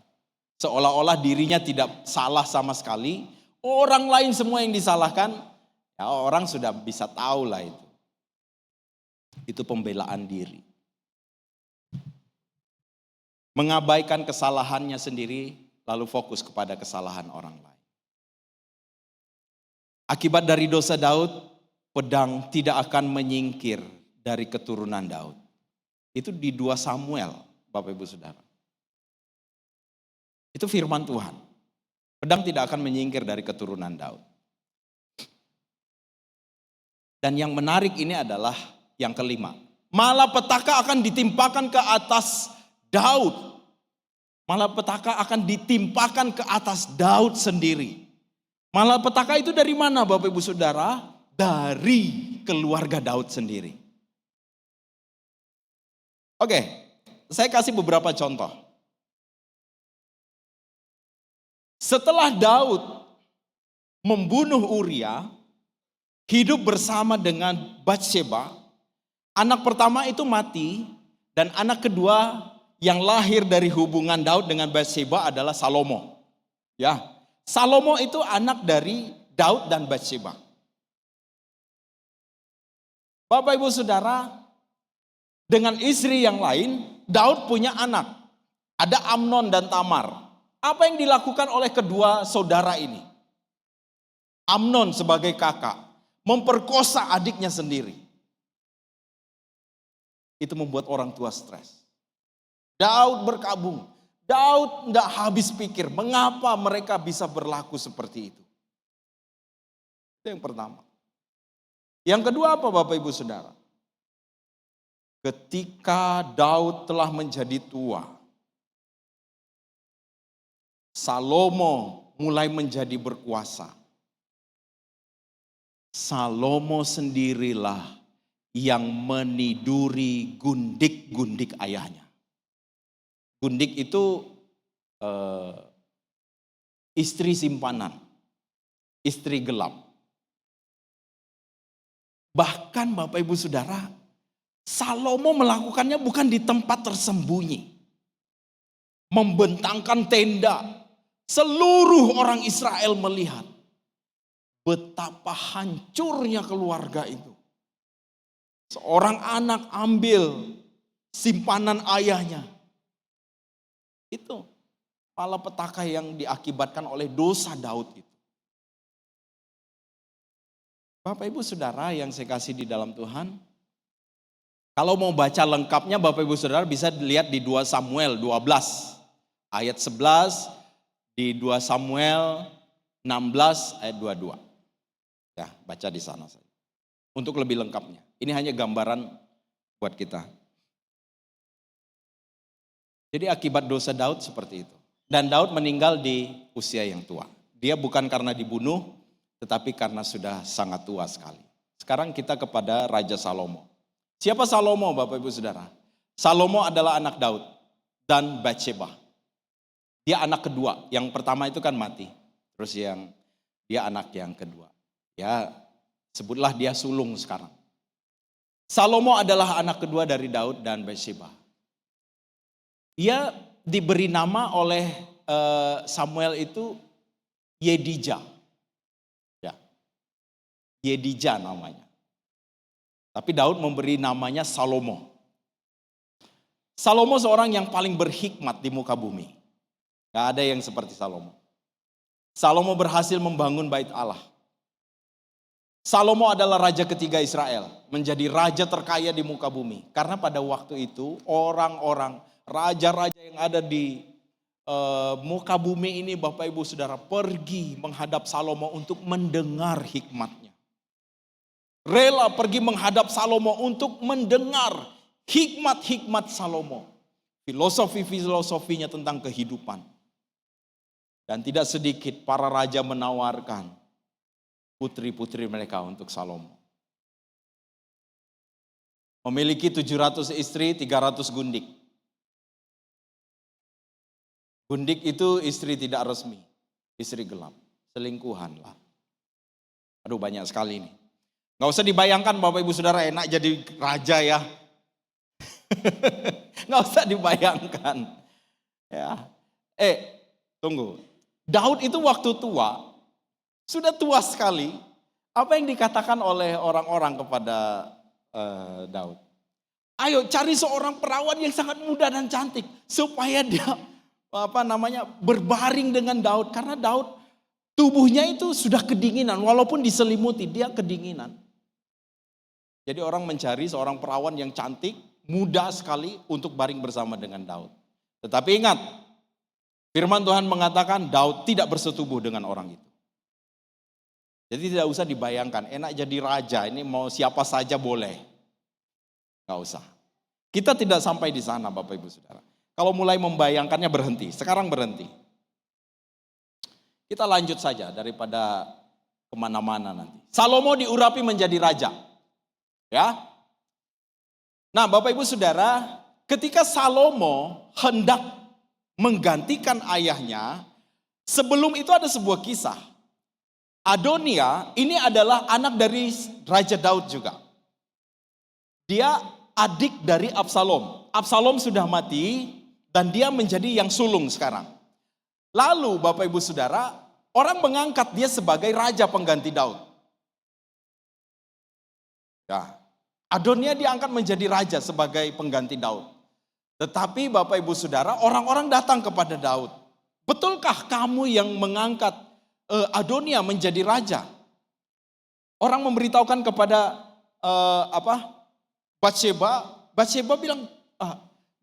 Seolah-olah dirinya tidak salah sama sekali, orang lain semua yang disalahkan, ya orang sudah bisa tahu lah itu. Itu pembelaan diri. Mengabaikan kesalahannya sendiri, lalu fokus kepada kesalahan orang lain. Akibat dari dosa Daud, pedang tidak akan menyingkir dari keturunan Daud. Itu di 2 Samuel, Bapak Ibu Saudara. Itu firman Tuhan. Pedang tidak akan menyingkir dari keturunan Daud. Dan yang menarik ini adalah yang kelima. Malapetaka akan ditimpakan ke atas Daud. Malapetaka akan ditimpakan ke atas Daud sendiri. Malapetaka itu dari mana Bapak Ibu Saudara? Dari keluarga Daud sendiri. Oke, saya kasih beberapa contoh. Setelah Daud membunuh Uria, hidup bersama dengan Batsheba, anak pertama itu mati, dan anak kedua yang lahir dari hubungan Daud dengan Batsheba adalah Salomo. Ya, Salomo itu anak dari Daud dan Batsheba. Bapak Ibu Saudara, dengan istri yang lain, Daud punya anak. Ada Amnon dan Tamar. Apa yang dilakukan oleh kedua saudara ini? Amnon sebagai kakak memperkosa adiknya sendiri. Itu membuat orang tua stres. Daud berkabung. Daud tidak habis pikir mengapa mereka bisa berlaku seperti itu. Itu yang pertama. Yang kedua apa Bapak Ibu Saudara? Ketika Daud telah menjadi tua, Salomo mulai menjadi berkuasa. Salomo sendirilah yang meniduri gundik-gundik ayahnya. Gundik itu istri simpanan, istri gelap. Bahkan Bapak Ibu Saudara, Salomo melakukannya bukan di tempat tersembunyi. Membentangkan tenda, seluruh orang Israel melihat betapa hancurnya keluarga itu. Seorang anak ambil simpanan ayahnya. Itu malapetaka yang diakibatkan oleh dosa Daud itu. Bapak Ibu Saudara yang saya kasih di dalam Tuhan, kalau mau baca lengkapnya Bapak Ibu Saudara bisa dilihat di 2 Samuel 12 ayat 11, di 2 Samuel 16 ayat 22. Ya, baca di sana saja. Untuk lebih lengkapnya. Ini hanya gambaran buat kita. Jadi akibat dosa Daud seperti itu. Dan Daud meninggal di usia yang tua. Dia bukan karena dibunuh, tetapi karena sudah sangat tua sekali. Sekarang kita kepada Raja Salomo. Siapa Salomo Bapak Ibu Saudara? Salomo adalah anak Daud dan Batsheba. Dia anak kedua, yang pertama itu kan mati. Terus dia anak yang kedua. Ya sebutlah dia sulung sekarang. Salomo adalah anak kedua dari Daud dan Batsheba. Ia diberi nama oleh Samuel itu Yedija. Ya, Yedija namanya. Tapi Daud memberi namanya Salomo. Salomo seorang yang paling berhikmat di muka bumi. Gak ada yang seperti Salomo. Salomo berhasil membangun bait Allah. Salomo adalah raja ketiga Israel. Menjadi raja terkaya di muka bumi. Karena pada waktu itu orang-orang, raja-raja yang ada di muka bumi ini Bapak Ibu Saudara pergi menghadap Salomo untuk mendengar hikmatnya. Rela pergi menghadap Salomo untuk mendengar hikmat-hikmat Salomo. Filosofi-filosofinya tentang kehidupan. Dan tidak sedikit para raja menawarkan putri-putri mereka untuk Salomo. Memiliki 700 istri, 300 gundik. Gundik itu istri tidak resmi, istri gelap, selingkuhan lah. Aduh banyak sekali ini. Gak usah dibayangkan Bapak Ibu Saudara enak jadi raja ya. Gak usah dibayangkan. Ya. Tunggu. Daud itu waktu tua, sudah tua sekali. Apa yang dikatakan oleh orang-orang kepada Daud? Ayo cari seorang perawan yang sangat muda dan cantik. Supaya dia berbaring dengan Daud. Karena Daud tubuhnya itu sudah kedinginan. Walaupun diselimuti dia kedinginan. Jadi orang mencari seorang perawan yang cantik, muda sekali untuk baring bersama dengan Daud. Tetapi ingat, firman Tuhan mengatakan Daud tidak bersetubuh dengan orang itu. Jadi tidak usah dibayangkan, enak jadi raja, ini mau siapa saja boleh. Gak usah. Kita tidak sampai di sana Bapak Ibu Saudara. Kalau mulai membayangkannya berhenti, sekarang berhenti. Kita lanjut saja daripada kemana-mana nanti. Salomo diurapi menjadi raja. Ya. Nah Bapak Ibu Saudara, ketika Salomo hendak menggantikan ayahnya, sebelum itu ada sebuah kisah. Adonia ini adalah anak dari Raja Daud juga. Dia adik dari Absalom. Absalom sudah mati dan dia menjadi yang sulung sekarang. Lalu Bapak Ibu Saudara, orang mengangkat dia sebagai raja pengganti Daud. Ya, Adonia diangkat menjadi raja sebagai pengganti Daud. Tetapi Bapak Ibu Saudara, orang-orang datang kepada Daud. Betulkah kamu yang mengangkat Adonia menjadi raja? Orang memberitahukan kepada Batsheba. Batsheba bilang,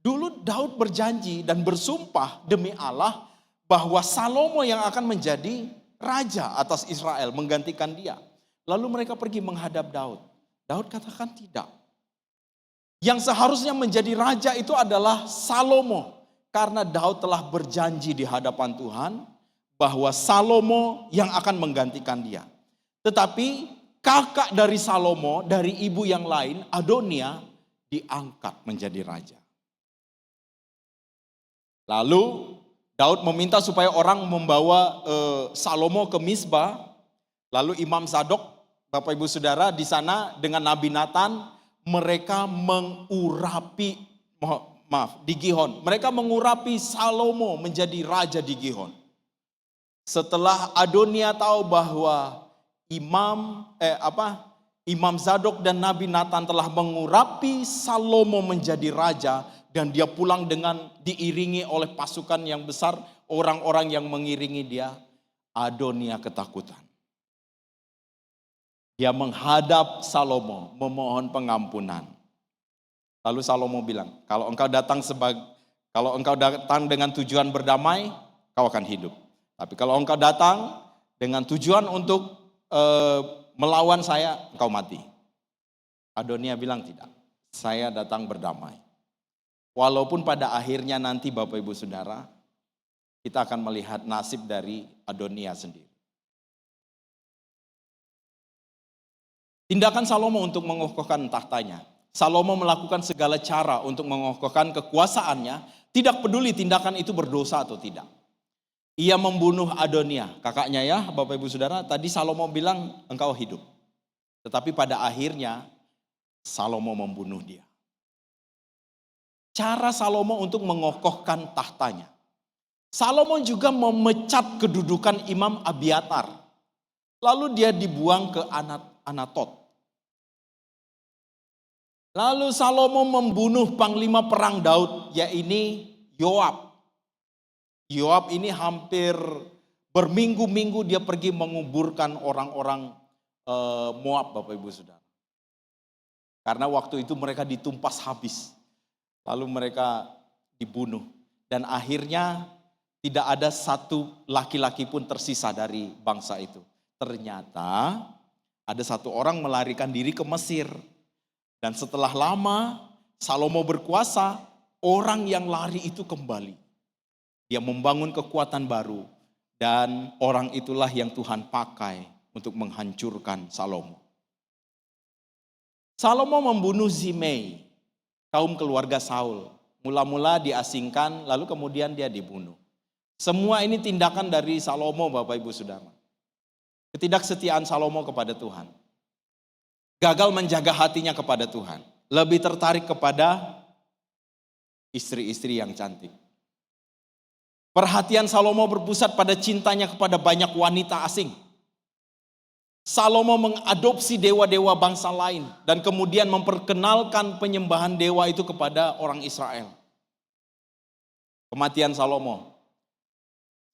dulu Daud berjanji dan bersumpah demi Allah bahwa Salomo yang akan menjadi raja atas Israel, menggantikan dia. Lalu mereka pergi menghadap Daud. Daud katakan tidak. Yang seharusnya menjadi raja itu adalah Salomo. Karena Daud telah berjanji di hadapan Tuhan bahwa Salomo yang akan menggantikan dia. Tetapi kakak dari Salomo, dari ibu yang lain, Adonia, diangkat menjadi raja. Lalu Daud meminta supaya orang membawa Salomo ke Misbah. Lalu Imam Zadok, Bapak Ibu Saudara, di sana dengan Nabi Nathan, mereka mengurapi, di Gihon. Mereka mengurapi Salomo menjadi raja di Gihon. Setelah Adonia tahu bahwa Imam Zadok dan Nabi Nathan telah mengurapi Salomo menjadi raja, dan dia pulang dengan diiringi oleh pasukan yang besar, orang-orang yang mengiringi dia, Adonia ketakutan. Dia menghadap Salomo, memohon pengampunan. Lalu Salomo bilang, kalau engkau datang dengan tujuan berdamai, kau akan hidup. Tapi kalau engkau datang dengan tujuan untuk melawan saya, engkau mati. Adonia bilang tidak, saya datang berdamai. Walaupun pada akhirnya nanti Bapak Ibu Saudara, kita akan melihat nasib dari Adonia sendiri. Tindakan Salomo untuk mengokohkan tahtanya. Salomo melakukan segala cara untuk mengokohkan kekuasaannya, tidak peduli tindakan itu berdosa atau tidak. Ia membunuh Adonia, kakaknya ya Bapak Ibu Saudara. Tadi Salomo bilang engkau hidup. Tetapi pada akhirnya Salomo membunuh dia. Cara Salomo untuk mengokohkan tahtanya. Salomo juga memecat kedudukan Imam Abiatar. Lalu dia dibuang ke Anatot. Lalu Salomo membunuh panglima perang Daud, yaitu Yoab. Yoab ini hampir berminggu-minggu dia pergi menguburkan orang-orang Moab, Bapak Ibu Saudara. Karena waktu itu mereka ditumpas habis. Lalu mereka dibunuh. Dan akhirnya tidak ada satu laki-laki pun tersisa dari bangsa itu. Ternyata ada satu orang melarikan diri ke Mesir. Dan setelah lama Salomo berkuasa, orang yang lari itu kembali. Dia membangun kekuatan baru. Dan orang itulah yang Tuhan pakai untuk menghancurkan Salomo. Salomo membunuh Zimei, kaum keluarga Saul. Mula-mula diasingkan, lalu kemudian dia dibunuh. Semua ini tindakan dari Salomo, Bapak Ibu Saudara. Ketidaksetiaan Salomo kepada Tuhan. Gagal menjaga hatinya kepada Tuhan. Lebih tertarik kepada istri-istri yang cantik. Perhatian Salomo berpusat pada cintanya kepada banyak wanita asing. Salomo mengadopsi dewa-dewa bangsa lain dan kemudian memperkenalkan penyembahan dewa itu kepada orang Israel. Kematian Salomo.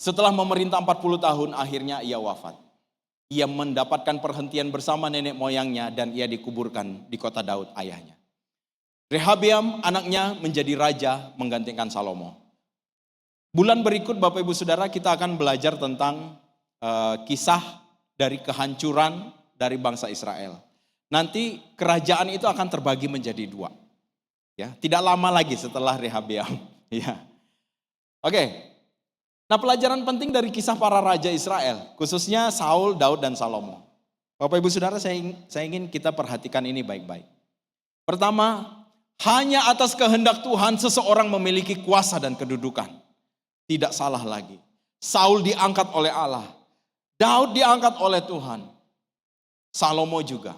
Setelah memerintah 40 tahun akhirnya ia wafat. Ia mendapatkan perhentian bersama nenek moyangnya dan ia dikuburkan di kota Daud ayahnya. Rehabeam anaknya menjadi raja menggantikan Salomo. Bulan berikut Bapak Ibu Saudara kita akan belajar tentang kisah dari kehancuran dari bangsa Israel. Nanti kerajaan itu akan terbagi menjadi dua. Ya, tidak lama lagi setelah Rehabeam. Ya, Oke. Nah, pelajaran penting dari kisah para raja Israel, khususnya Saul, Daud, dan Salomo. Bapak Ibu Saudara, saya ingin kita perhatikan ini baik-baik. Pertama, hanya atas kehendak Tuhan seseorang memiliki kuasa dan kedudukan. Tidak salah lagi. Saul diangkat oleh Allah. Daud diangkat oleh Tuhan. Salomo juga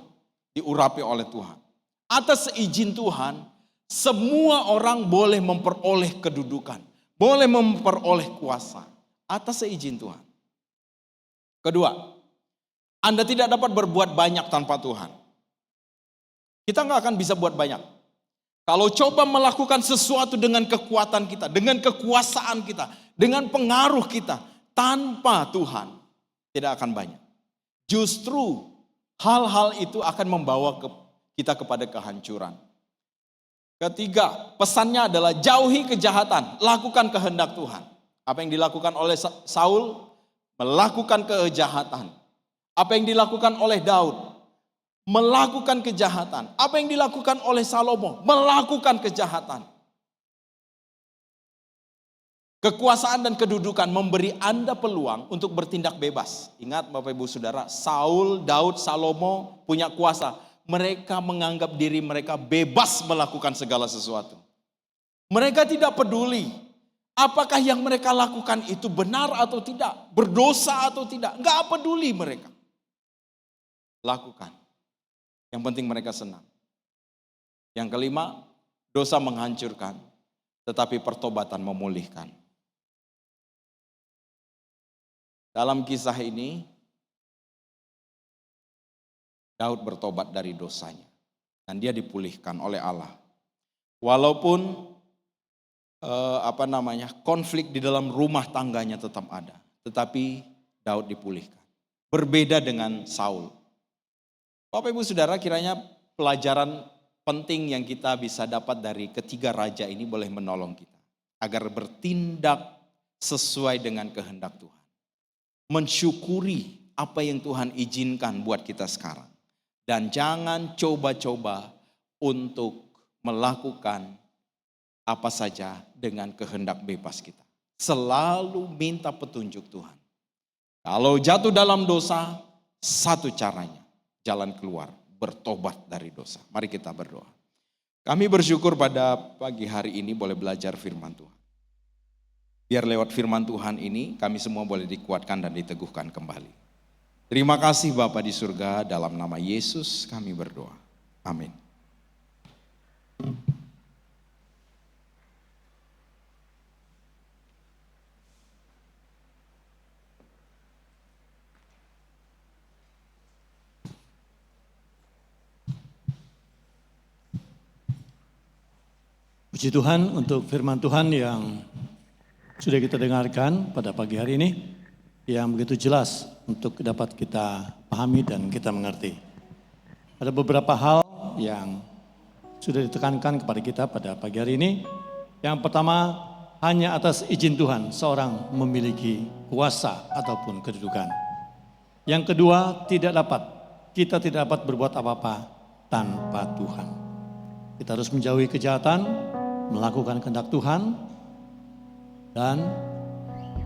diurapi oleh Tuhan. Atas izin Tuhan, semua orang boleh memperoleh kedudukan. Boleh memperoleh kuasa. Atas izin Tuhan. Kedua, Anda tidak dapat berbuat banyak tanpa Tuhan. Kita nggak akan bisa buat banyak. Kalau coba melakukan sesuatu dengan kekuatan kita, dengan kekuasaan kita, dengan pengaruh kita, tanpa Tuhan, tidak akan banyak. Justru hal-hal itu akan membawa kita kepada kehancuran. Ketiga, pesannya adalah jauhi kejahatan, lakukan kehendak Tuhan. Apa yang dilakukan oleh Saul? Melakukan kejahatan. Apa yang dilakukan oleh Daud? Melakukan kejahatan. Apa yang dilakukan oleh Salomo? Melakukan kejahatan. Kekuasaan dan kedudukan memberi Anda peluang untuk bertindak bebas. Ingat Bapak Ibu Saudara, Saul, Daud, Salomo punya kuasa. Mereka menganggap diri mereka bebas melakukan segala sesuatu. Mereka tidak peduli apakah yang mereka lakukan itu benar atau tidak, berdosa atau tidak. Enggak peduli mereka. Lakukan. Yang penting mereka senang. Yang kelima, dosa menghancurkan, tetapi pertobatan memulihkan. Dalam kisah ini, Daud bertobat dari dosanya dan dia dipulihkan oleh Allah. Walaupun konflik di dalam rumah tangganya tetap ada, tetapi Daud dipulihkan. Berbeda dengan Saul. Bapak Ibu Saudara, kiranya pelajaran penting yang kita bisa dapat dari ketiga raja ini boleh menolong kita agar bertindak sesuai dengan kehendak Tuhan. Mensyukuri apa yang Tuhan izinkan buat kita sekarang. Dan jangan coba-coba untuk melakukan apa saja dengan kehendak bebas kita. Selalu minta petunjuk Tuhan. Kalau jatuh dalam dosa, satu caranya, jalan keluar, bertobat dari dosa. Mari kita berdoa. Kami bersyukur pada pagi hari ini boleh belajar firman Tuhan. Biar lewat firman Tuhan ini, kami semua boleh dikuatkan dan diteguhkan kembali. Terima kasih Bapa di surga, dalam nama Yesus kami berdoa. Amin. Puji Tuhan untuk firman Tuhan yang sudah kita dengarkan pada pagi hari ini, yang begitu jelas untuk dapat kita pahami dan kita mengerti. Ada beberapa hal yang sudah ditekankan kepada kita pada pagi hari ini. Yang pertama, hanya atas izin Tuhan seorang memiliki kuasa ataupun kedudukan. Yang kedua, kita tidak dapat berbuat apa-apa tanpa Tuhan. Kita harus menjauhi kejahatan, melakukan kehendak Tuhan, dan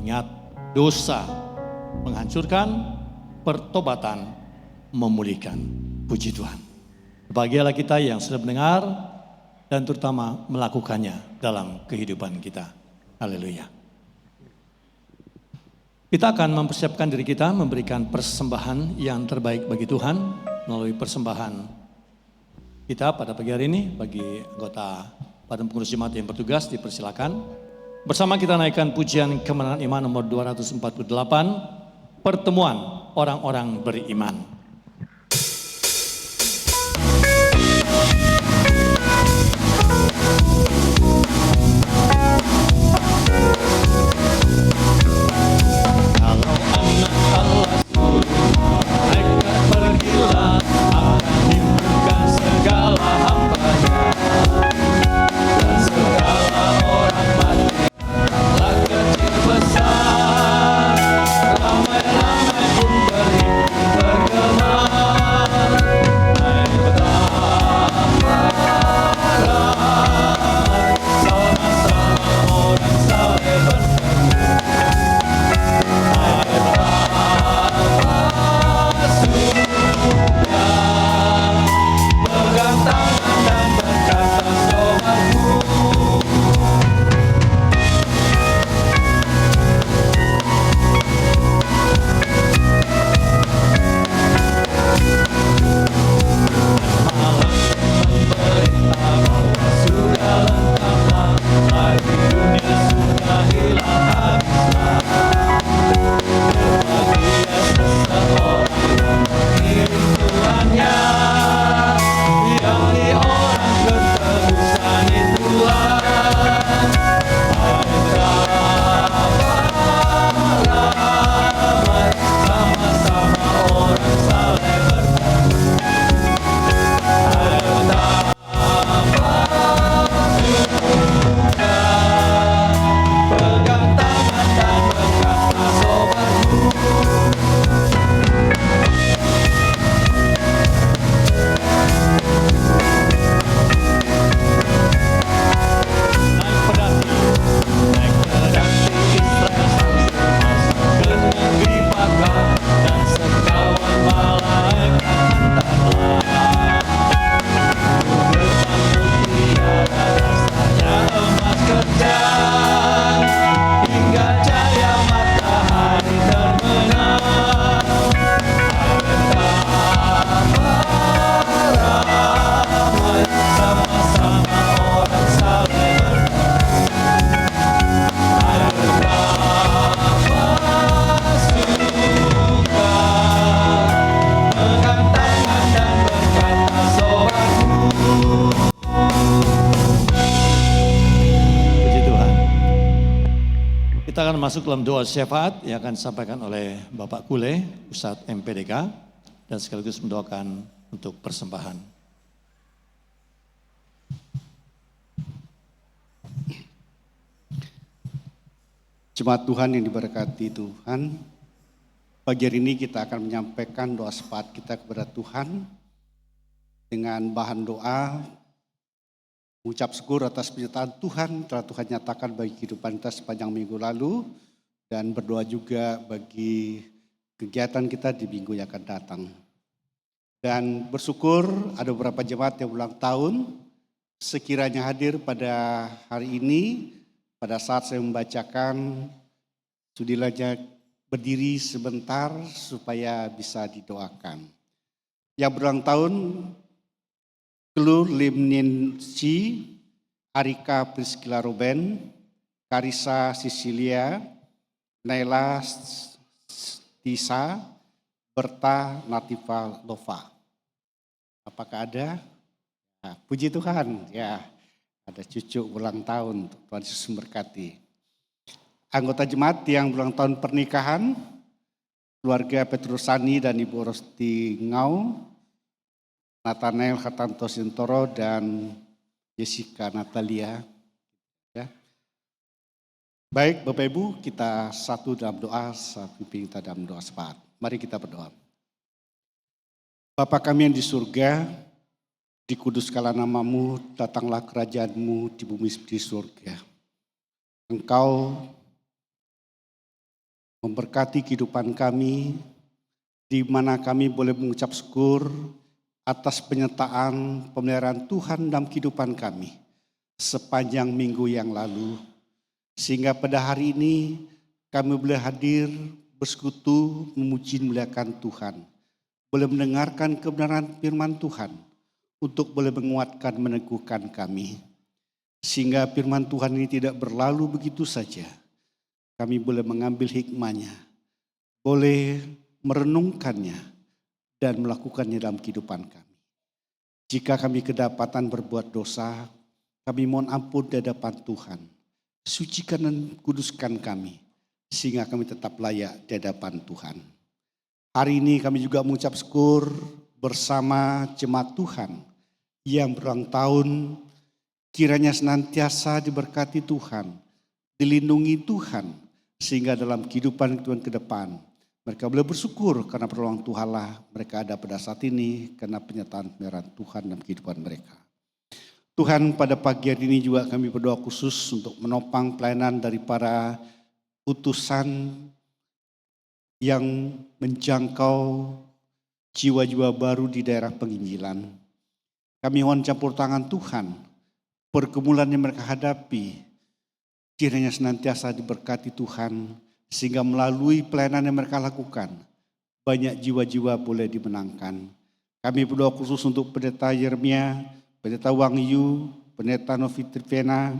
ingat, dosa menghancurkan, pertobatan memulihkan. Puji Tuhan. Bahagialah kita yang sudah mendengar dan terutama melakukannya dalam kehidupan kita. Haleluya. Kita akan mempersiapkan diri kita memberikan persembahan yang terbaik bagi Tuhan melalui persembahan kita pada pagi hari ini. Bagi anggota Badan Pengurus Jemaat yang bertugas dipersilakan. Bersama kita naikkan pujian Kemenangan Iman nomor 248. Pertemuan orang-orang beriman. Kalau anak Allah suruh, mereka pergilah akan himpunkan segala hambanya dan segala orang mati. Tak kecil besar, ramai-ramai pun berhimpun bergema. Kita akan masuk dalam doa syafaat yang akan disampaikan oleh Bapak Kule, Ustadz MPDK, dan sekaligus mendoakan untuk persembahan. Jemaat Tuhan yang diberkati Tuhan, pagi hari ini kita akan menyampaikan doa syafaat kita kepada Tuhan dengan bahan doa, mengucap syukur atas penyertaan Tuhan telah Tuhan nyatakan bagi kehidupan kita sepanjang minggu lalu, dan berdoa juga bagi kegiatan kita di minggu yang akan datang. Dan bersyukur ada beberapa jemaat yang ulang tahun, sekiranya hadir pada hari ini. Pada saat saya membacakan, sudahlah berdiri sebentar supaya bisa didoakan. Yang berulang tahun, Klur Limninci, Arika Priscilla Ruben, Karisa Sicilia, Naila Tisa, Berta Natifa Lova. Apakah ada? Nah, puji Tuhan, ya. Ada cucu ulang tahun, Tuhan Yesus memberkati. Anggota jemaat yang ulang tahun pernikahan, keluarga Petrusani dan Ibu Rosti Ngau, Nathanael Hatanto Sintoro dan Jessica Natalia. Ya. Baik Bapak Ibu, kita satu dalam doa, satu kita dalam doa syafaat. Mari kita berdoa. Bapa kami yang di surga, dikuduskanlah namamu, datanglah kerajaanmu di bumi seperti surga. Engkau memberkati kehidupan kami, di mana kami boleh mengucap syukur atas penyertaan pemeliharaan Tuhan dalam kehidupan kami sepanjang minggu yang lalu. Sehingga pada hari ini kami boleh hadir bersekutu memuji memuliakan Tuhan. Boleh mendengarkan kebenaran firman Tuhan untuk boleh menguatkan, meneguhkan kami. Sehingga firman Tuhan ini tidak berlalu begitu saja. Kami boleh mengambil hikmahnya, boleh merenungkannya, dan melakukannya dalam kehidupan kami. Jika kami kedapatan berbuat dosa, kami mohon ampun di hadapan Tuhan. Sucikan dan kuduskan kami, sehingga kami tetap layak di hadapan Tuhan. Hari ini kami juga mengucap syukur bersama jemaat Tuhan yang berulang tahun, kiranya senantiasa diberkati Tuhan, dilindungi Tuhan, sehingga dalam kehidupan Tuhan ke depan, mereka boleh bersyukur karena pertolongan Tuhanlah mereka ada pada saat ini, karena penyertaan pemeliharaan Tuhan dalam kehidupan mereka. Tuhan, pada pagi hari ini juga kami berdoa khusus untuk menopang pelayanan dari para utusan yang menjangkau jiwa-jiwa baru di daerah penginjilan. Kami mohon campur tangan Tuhan, pergumulan yang mereka hadapi, kiranya senantiasa diberkati Tuhan, sehingga melalui pelayanan yang mereka lakukan, banyak jiwa-jiwa boleh dimenangkan. Kami berdoa khusus untuk Pendeta Yeremia, Pendeta Wangyu, Pendeta Novi Trivena,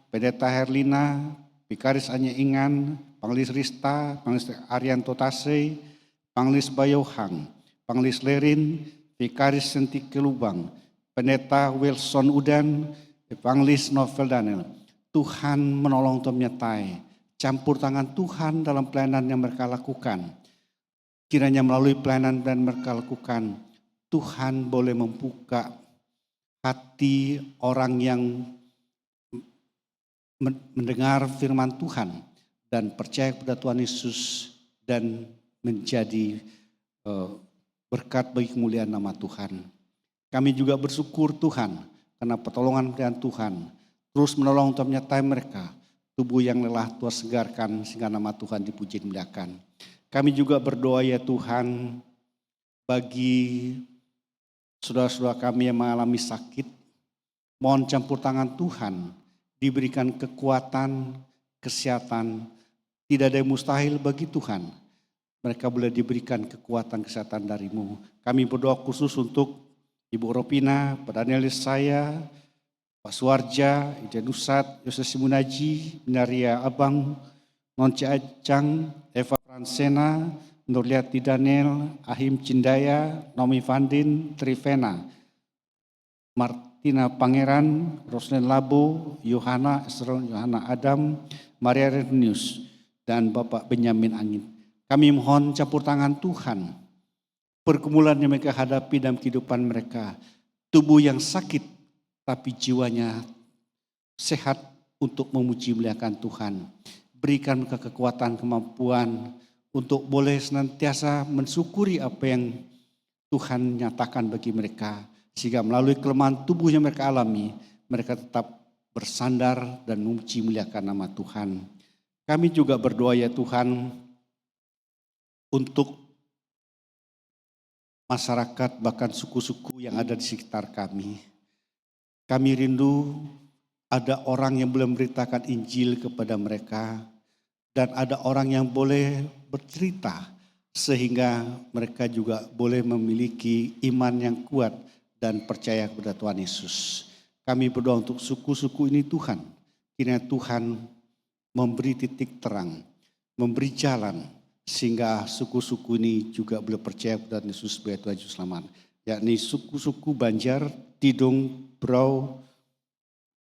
Pendeta Herlina, Vikaris Anya Ingan, Panglis Rista, Panglis Arianto Tase, Panglis Bayohang, Panglis Lerin, Vikaris Sentike Lubang, Pendeta Wilson Udan, Evangelis Novel Daniel. Tuhan menolong untuk menyertai, campur tangan Tuhan dalam pelayanan yang mereka lakukan. Kiranya melalui pelayanan yang mereka lakukan, Tuhan boleh membuka hati orang yang mendengar firman Tuhan dan percaya kepada Tuhan Yesus dan menjadi berkat bagi kemuliaan nama Tuhan. Kami juga bersyukur Tuhan karena pertolongan dan Tuhan terus menolong untuk menyertai mereka. Tubuh yang lelah Tuhan segarkan sehingga nama Tuhan dipuji dan dimuliakan. Kami juga berdoa ya Tuhan bagi saudara-saudara kami yang mengalami sakit. Mohon campur tangan Tuhan diberikan kekuatan, kesehatan. Tidak ada yang mustahil bagi Tuhan. Mereka boleh diberikan kekuatan kesehatan darimu. Kami berdoa khusus untuk Ibu Ropina, Pak Daniel saya, Pak Suarja, Ida Nusat, Yosef Simunaji, Minaria Abang, Nonce Acang, Eva Fransena, Nurliati Daniel, Ahim Cindaya, Nomi Vandin, Trivena, Martina Pangeran, Roslen Labo, Yohana, Esron, Yohana Adam, Maria Renius. dan Bapak Benyamin Angin. Kami mohon campur tangan Tuhan. Pergumulan yang mereka hadapi dalam kehidupan mereka. Tubuh yang sakit tapi jiwanya sehat untuk memuji muliakan Tuhan. Berikan mereka kekuatan, kemampuan untuk boleh senantiasa mensyukuri apa yang Tuhan nyatakan bagi mereka. Sehingga melalui kelemahan tubuh yang mereka alami, mereka tetap bersandar dan memuji muliakan nama Tuhan. Kami juga berdoa ya Tuhan untuk masyarakat bahkan suku-suku yang ada di sekitar kami. Kami rindu ada orang yang boleh memberitakan Injil kepada mereka dan ada orang yang boleh bercerita sehingga mereka juga boleh memiliki iman yang kuat dan percaya kepada Tuhan Yesus. Kami berdoa untuk suku-suku ini Tuhan, kiranya Tuhan memberi titik terang, memberi jalan, sehingga suku-suku ini juga boleh percaya kepada Yesus sebagai Tuhan Juru Selamat. Yakni suku-suku Banjar, Tidung, Brau,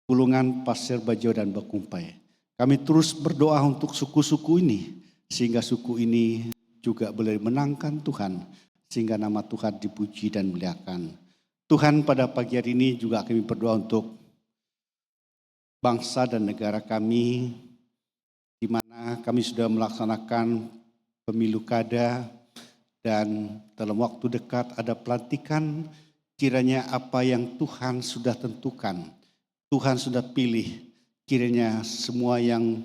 Pulungan, Pasir, Bajo, dan Bakumpai. Kami terus berdoa untuk suku-suku ini, sehingga suku ini juga boleh menangkan Tuhan, sehingga nama Tuhan dipuji dan muliakan. Tuhan, pada pagi hari ini juga kami berdoa untuk bangsa dan negara kami, di mana kami sudah melaksanakan pemilu kada dan dalam waktu dekat ada pelantikan. Kiranya apa yang Tuhan sudah tentukan, Tuhan sudah pilih, kiranya semua yang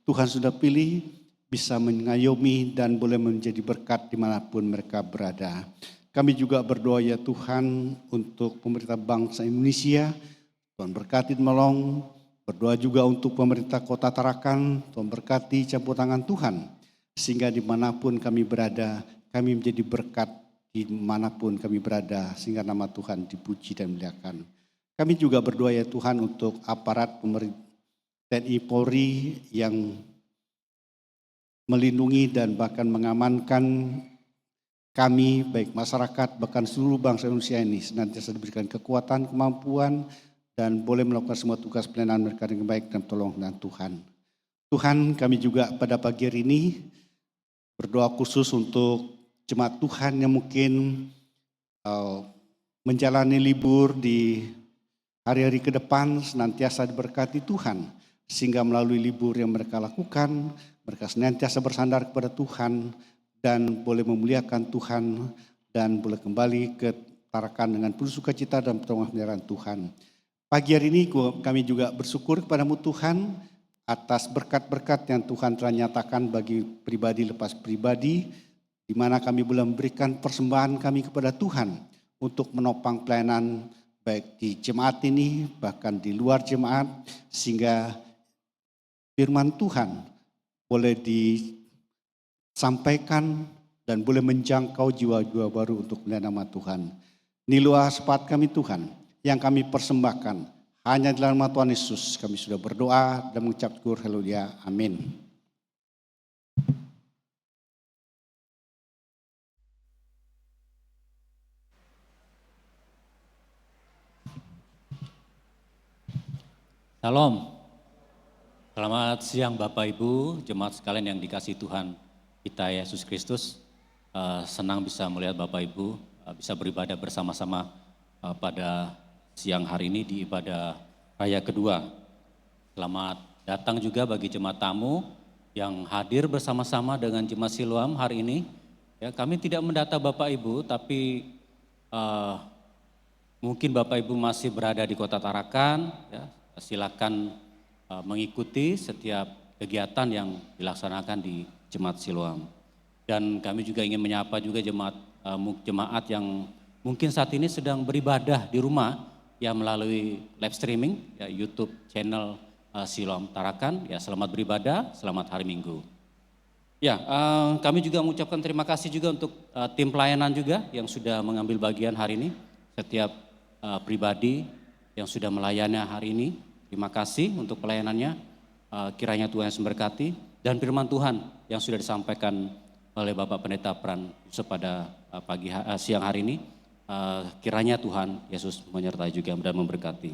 Tuhan sudah pilih bisa mengayomi dan boleh menjadi berkat dimanapun mereka berada. Kami juga berdoa ya Tuhan untuk pemerintah bangsa Indonesia, Tuhan berkati menolong. Berdoa juga untuk pemerintah Kota Tarakan, Tuhan berkati campur tangan Tuhan. Sehingga dimanapun kami berada, kami menjadi berkat dimanapun kami berada. Sehingga nama Tuhan dipuji dan dimuliakan. Kami juga berdoa ya Tuhan untuk aparat pemerintah TNI Polri yang melindungi dan bahkan mengamankan kami, baik masyarakat, bahkan seluruh bangsa Indonesia ini senantiasa diberikan kekuatan, kemampuan, dan boleh melakukan semua tugas pelayanan mereka dengan baik dan tolong dengan Tuhan. Tuhan, kami juga pada pagi hari ini berdoa khusus untuk jemaat Tuhan yang mungkin menjalani libur di hari-hari ke depan senantiasa diberkati Tuhan. Sehingga melalui libur yang mereka lakukan, mereka senantiasa bersandar kepada Tuhan dan boleh memuliakan Tuhan dan boleh kembali ke Tarakan dengan penuh sukacita dan pertolongan pemeliharaan Tuhan. Pagi hari ini kami juga bersyukur kepadamu Tuhan atas berkat-berkat yang Tuhan telah nyatakan bagi pribadi lepas pribadi, di mana kami boleh memberikan persembahan kami kepada Tuhan untuk menopang pelayanan baik di jemaat ini bahkan di luar jemaat, sehingga firman Tuhan boleh disampaikan dan boleh menjangkau jiwa-jiwa baru untuk melayani nama Tuhan. Inilah sifat kami Tuhan yang kami persembahkan. Hanya di dalam nama Tuhan Yesus kami sudah berdoa dan mengucap syukur. Haleluya. Amin. Salam. Selamat siang Bapak Ibu, jemaat sekalian yang dikasihi Tuhan kita Yesus Kristus. Senang bisa melihat Bapak Ibu bisa beribadah bersama-sama pada siang hari ini di ibadah raya kedua. Selamat datang juga bagi jemaat tamu yang hadir bersama-sama dengan jemaat Siloam hari ini. Ya, kami tidak mendata Bapak Ibu, tapi mungkin Bapak Ibu masih berada di Kota Tarakan. Ya, silakan mengikuti setiap kegiatan yang dilaksanakan di jemaat Siloam. Dan kami juga ingin menyapa juga jemaat yang mungkin saat ini sedang beribadah di rumah ya melalui live streaming ya YouTube channel Siloam Tarakan. Ya, selamat beribadah, selamat hari Minggu. Ya, kami juga mengucapkan terima kasih juga untuk tim pelayanan juga yang sudah mengambil bagian hari ini. Setiap pribadi yang sudah melayani hari ini, terima kasih untuk pelayanannya. Kiranya Tuhan Yesus memberkati dan firman Tuhan yang sudah disampaikan oleh Bapak Pendeta Pran pada siang hari ini. Kiranya Tuhan Yesus menyertai juga dan memberkati.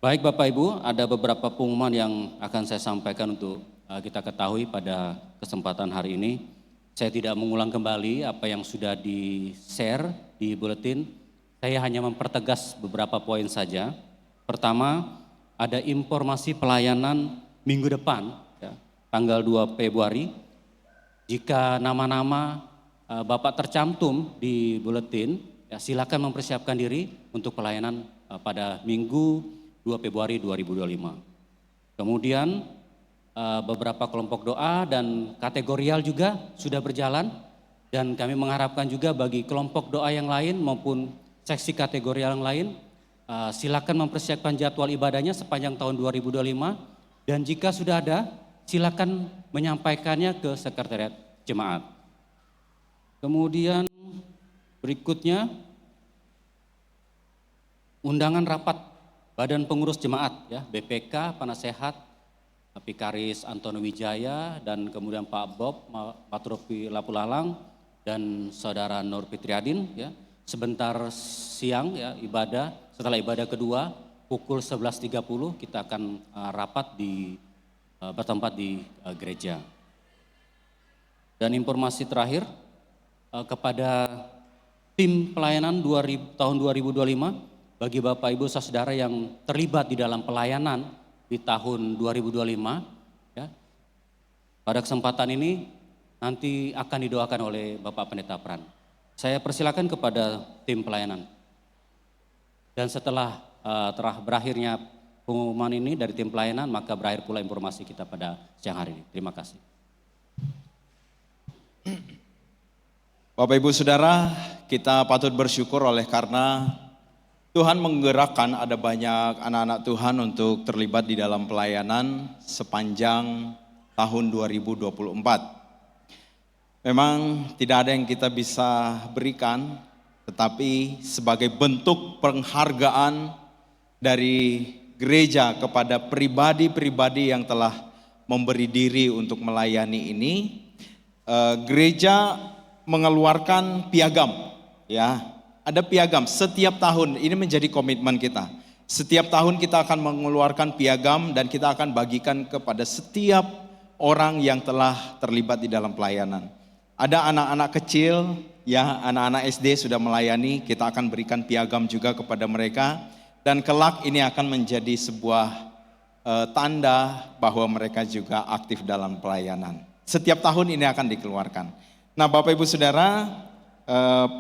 Baik Bapak Ibu, ada beberapa pengumuman yang akan saya sampaikan untuk kita ketahui pada kesempatan hari ini. Saya tidak mengulang kembali apa yang sudah di-share di buletin. Saya hanya mempertegas beberapa poin saja. Pertama, ada informasi pelayanan minggu depan, ya, tanggal 2 Februari. Jika nama-nama Bapak tercantum di buletin, ya, silakan mempersiapkan diri untuk pelayanan pada Minggu 2 Februari 2025. Kemudian beberapa kelompok doa dan kategorial juga sudah berjalan, dan kami mengharapkan juga bagi kelompok doa yang lain maupun seksi kategorial yang lain, silakan mempersiapkan jadwal ibadahnya sepanjang tahun 2025, dan jika sudah ada silakan menyampaikannya ke sekretariat jemaat. Kemudian berikutnya undangan rapat Badan Pengurus Jemaat, ya, BPK, Penasehat, Vikaris Antono Wijaya, dan kemudian Pak Bob Patropi Lapulalang dan Saudara Nur Fitriadin, ya. Sebentar siang, ya, ibadah, setelah ibadah kedua pukul 11.30 kita akan rapat bertempat di gereja. Dan informasi terakhir kepada tim pelayanan tahun 2025, bagi Bapak Ibu Saudara yang terlibat di dalam pelayanan di tahun 2025, ya, pada kesempatan ini nanti akan didoakan oleh Bapak Pendeta Pran. Saya persilakan kepada tim pelayanan. Dan setelah berakhirnya pengumuman ini dari tim pelayanan, maka berakhir pula informasi kita pada siang hari ini. Terima kasih. Bapak Ibu Saudara, kita patut bersyukur oleh karena Tuhan menggerakkan ada banyak anak-anak Tuhan untuk terlibat di dalam pelayanan sepanjang tahun 2024. Memang tidak ada yang kita bisa berikan, tetapi sebagai bentuk penghargaan dari gereja kepada pribadi-pribadi yang telah memberi diri untuk melayani ini, gereja mengeluarkan piagam, ya. Ada piagam setiap tahun, ini menjadi komitmen kita. Setiap tahun kita akan mengeluarkan piagam dan kita akan bagikan kepada setiap orang yang telah terlibat di dalam pelayanan. Ada anak-anak kecil, ya, anak-anak SD sudah melayani, kita akan berikan piagam juga kepada mereka, dan kelak ini akan menjadi sebuah tanda bahwa mereka juga aktif dalam pelayanan. Setiap tahun ini akan dikeluarkan. Nah, Bapak Ibu Saudara,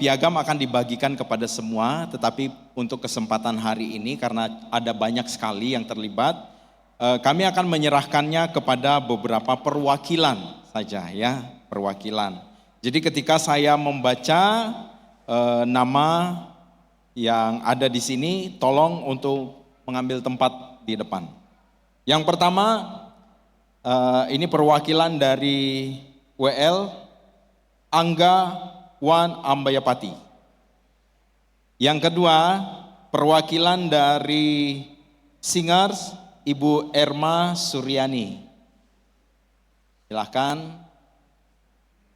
piagam akan dibagikan kepada semua, tetapi untuk kesempatan hari ini karena ada banyak sekali yang terlibat, kami akan menyerahkannya kepada beberapa perwakilan saja, ya, perwakilan. Jadi ketika saya membaca nama yang ada di sini, tolong untuk mengambil tempat di depan. Yang pertama, ini perwakilan dari WL Angga Wan Ambayapati. Yang kedua, perwakilan dari Singers, Ibu Erma Suryani. Silakan.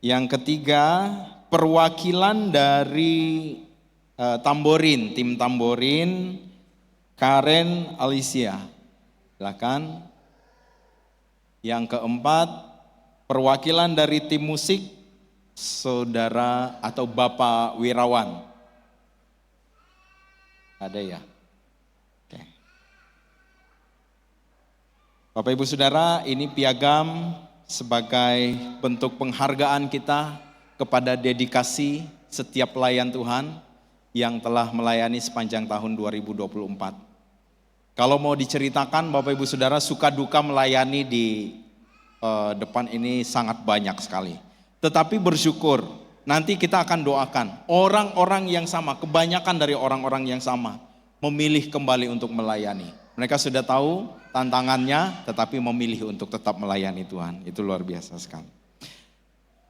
Yang ketiga, perwakilan dari Tamborin, tim Tamborin, Karen Alicia. Silakan. Yang keempat, perwakilan dari tim musik, Saudara atau Bapak Wirawan. Ada ya? Oke. Bapak Ibu Saudara, ini piagam sebagai bentuk penghargaan kita kepada dedikasi setiap pelayan Tuhan yang telah melayani sepanjang tahun 2024. Kalau mau diceritakan Bapak Ibu Saudara, suka duka melayani di depan ini sangat banyak sekali. Tetapi bersyukur, nanti kita akan doakan orang-orang yang sama, kebanyakan dari orang-orang yang sama memilih kembali untuk melayani. Mereka sudah tahu tantangannya, tetapi memilih untuk tetap melayani Tuhan. Itu luar biasa sekali.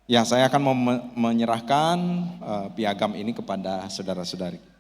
Ya, saya akan menyerahkan piagam ini kepada saudara-saudari.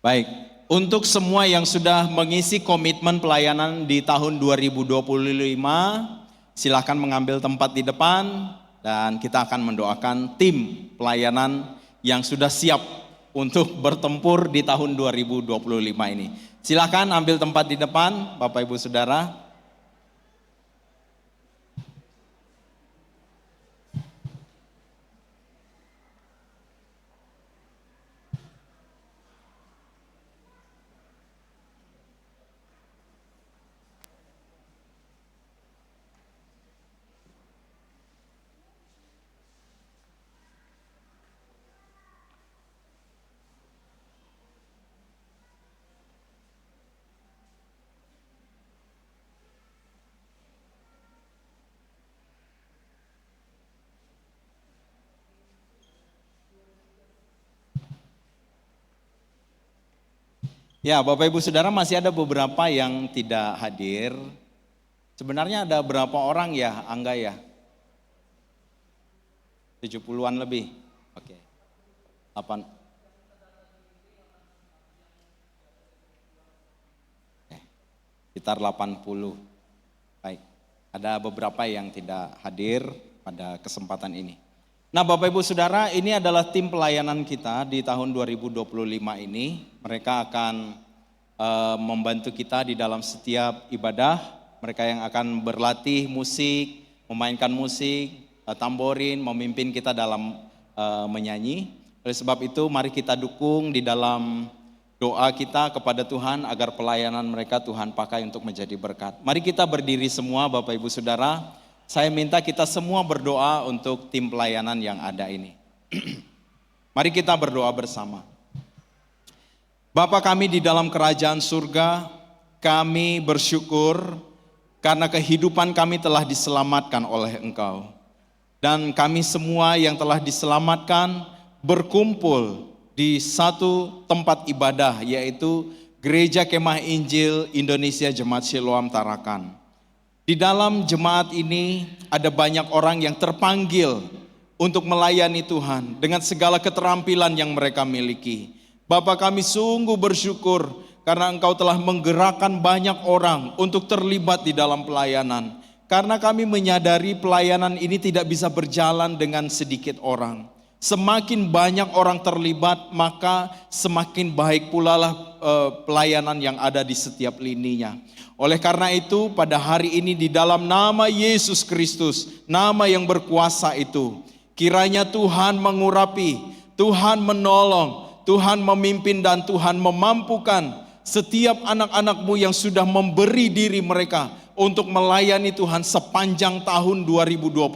Baik, untuk semua yang sudah mengisi komitmen pelayanan di tahun 2025, silakan mengambil tempat di depan dan kita akan mendoakan tim pelayanan yang sudah siap untuk bertempur di tahun 2025 ini. Silakan ambil tempat di depan, Bapak Ibu Saudara. Ya, Bapak Ibu Saudara, masih ada beberapa yang tidak hadir. Sebenarnya ada berapa orang ya, Angga ya? 70-an lebih. Oke. 8. Sekitar 80. Baik. Ada beberapa yang tidak hadir pada kesempatan ini. Nah, Bapak Ibu Saudara, ini adalah tim pelayanan kita di tahun 2025 ini. Mereka akan membantu kita di dalam setiap ibadah. Mereka yang akan berlatih musik, memainkan musik, tamborin, memimpin kita dalam menyanyi. Oleh sebab itu, mari kita dukung di dalam doa kita kepada Tuhan agar pelayanan mereka Tuhan pakai untuk menjadi berkat. Mari kita berdiri semua, Bapak Ibu Saudara. Saya minta kita semua berdoa untuk tim pelayanan yang ada ini. Mari kita berdoa bersama. Bapa kami di dalam kerajaan surga, kami bersyukur karena kehidupan kami telah diselamatkan oleh Engkau. Dan kami semua yang telah diselamatkan berkumpul di satu tempat ibadah, yaitu Gereja Kemah Injil Indonesia Jemaat Siloam Tarakan. Di dalam jemaat ini ada banyak orang yang terpanggil untuk melayani Tuhan dengan segala keterampilan yang mereka miliki. Bapa, kami sungguh bersyukur karena Engkau telah menggerakkan banyak orang untuk terlibat di dalam pelayanan. Karena kami menyadari pelayanan ini tidak bisa berjalan dengan sedikit orang. Semakin banyak orang terlibat, maka semakin baik pula lah pelayanan yang ada di setiap lininya. Oleh karena itu, pada hari ini di dalam nama Yesus Kristus, nama yang berkuasa itu, kiranya Tuhan mengurapi, Tuhan menolong, Tuhan memimpin dan Tuhan memampukan setiap anak-anak-Mu yang sudah memberi diri mereka untuk melayani Tuhan sepanjang tahun 2025.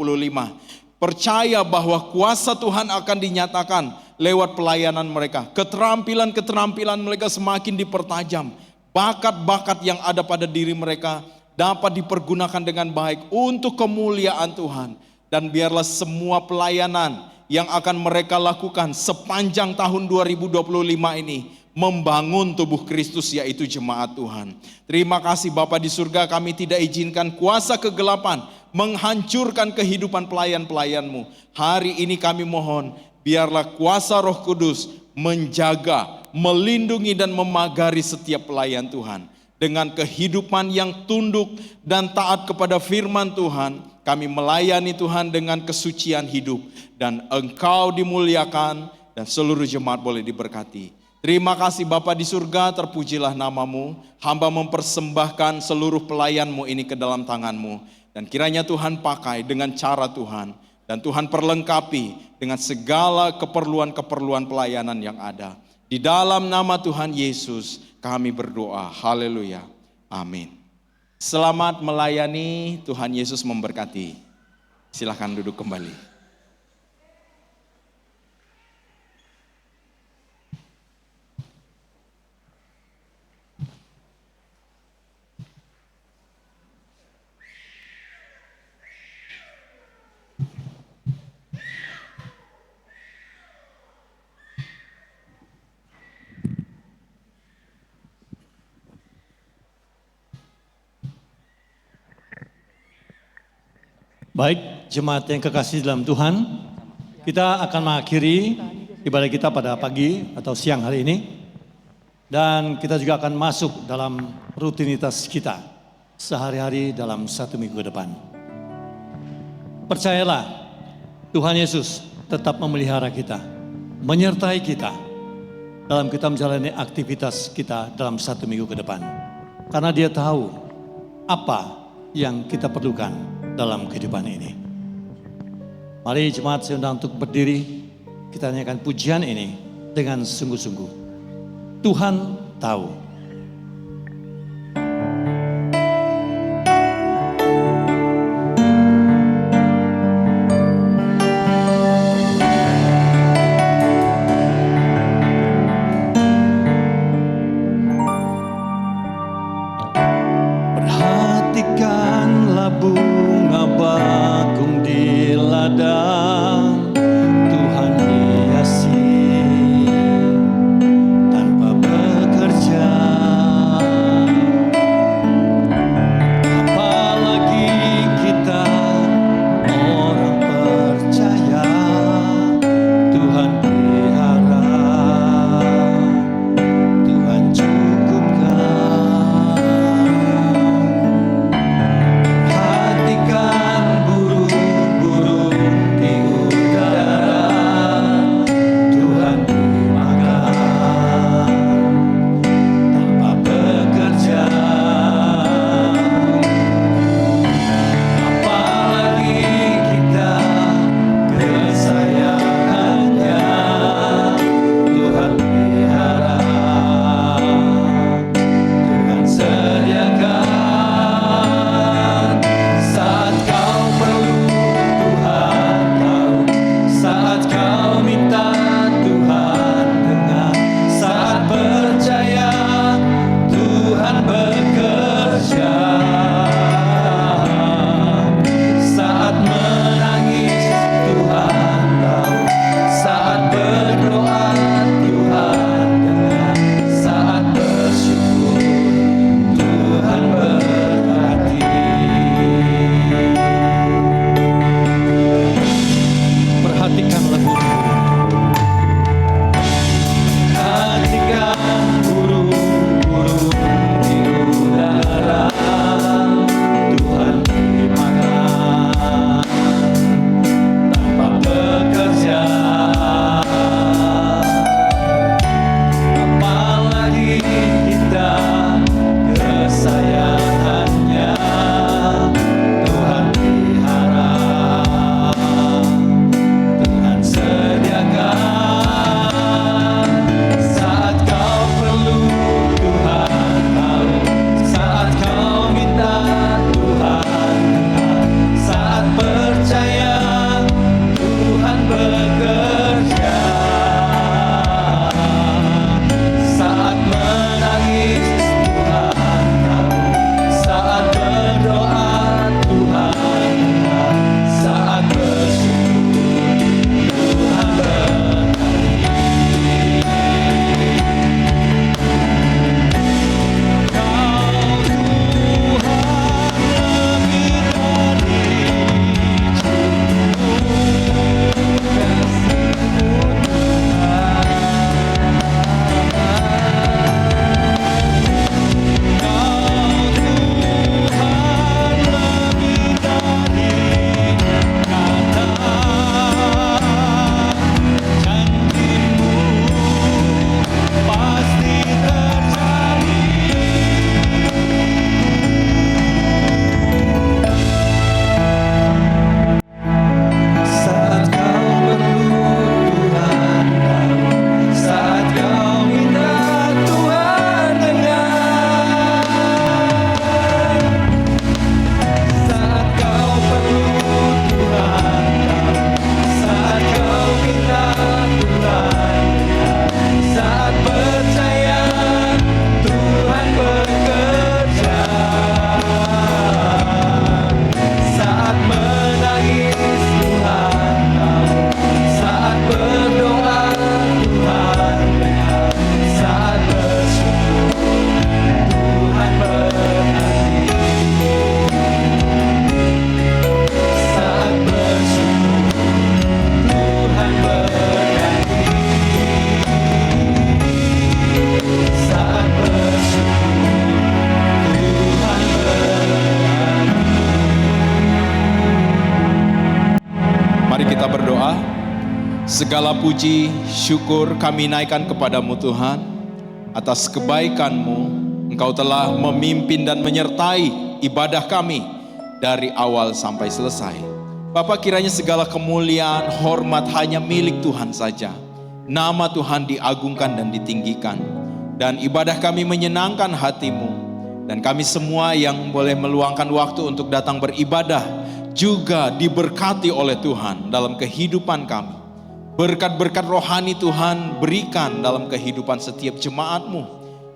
Percaya bahwa kuasa Tuhan akan dinyatakan lewat pelayanan mereka. Keterampilan-keterampilan mereka semakin dipertajam. Bakat-bakat yang ada pada diri mereka dapat dipergunakan dengan baik untuk kemuliaan Tuhan. Dan biarlah semua pelayanan yang akan mereka lakukan sepanjang tahun 2025 ini membangun tubuh Kristus, yaitu jemaat Tuhan. Terima kasih Bapa di surga, kami tidak izinkan kuasa kegelapan menghancurkan kehidupan pelayan-pelayan-Mu. Hari ini kami mohon, biarlah kuasa Roh Kudus menjaga, melindungi dan memagari setiap pelayan Tuhan. Dengan kehidupan yang tunduk dan taat kepada firman Tuhan, kami melayani Tuhan dengan kesucian hidup. Dan Engkau dimuliakan dan seluruh jemaat boleh diberkati. Terima kasih Bapa di surga, terpujilah nama-Mu. Hamba mempersembahkan seluruh pelayan-Mu ini ke dalam tangan-Mu. Dan kiranya Tuhan pakai dengan cara Tuhan. Dan Tuhan perlengkapi dengan segala keperluan-keperluan pelayanan yang ada. Di dalam nama Tuhan Yesus kami berdoa. Haleluya. Amin. Selamat melayani, Tuhan Yesus memberkati. Silakan duduk kembali. Baik, jemaat yang kekasih dalam Tuhan, kita akan mengakhiri ibadah kita pada pagi atau siang hari ini. Dan kita juga akan masuk dalam rutinitas kita sehari-hari dalam 1 minggu ke depan. Percayalah, Tuhan Yesus tetap memelihara kita, menyertai kita dalam kita menjalani aktivitas kita dalam 1 minggu ke depan. Karena Dia tahu apa yang kita perlukan dalam kehidupan ini. Mari jemaat, saya undang untuk berdiri, kita nyanyikan pujian ini dengan sungguh-sungguh. Tuhan tahu. Perhatikanlah bunga bakung di ladang, Tuhan hiasi tanpa bekerja. Segala puji, syukur kami naikkan kepadamu Tuhan. Atas kebaikan-Mu, Engkau telah memimpin dan menyertai ibadah kami dari awal sampai selesai. Bapa, kiranya segala kemuliaan, hormat hanya milik Tuhan saja. Nama Tuhan diagungkan dan ditinggikan. Dan ibadah kami menyenangkan hati-Mu. Dan kami semua yang boleh meluangkan waktu untuk datang beribadah juga diberkati oleh Tuhan dalam kehidupan kami. Berkat-berkat rohani Tuhan berikan dalam kehidupan setiap jemaat-Mu.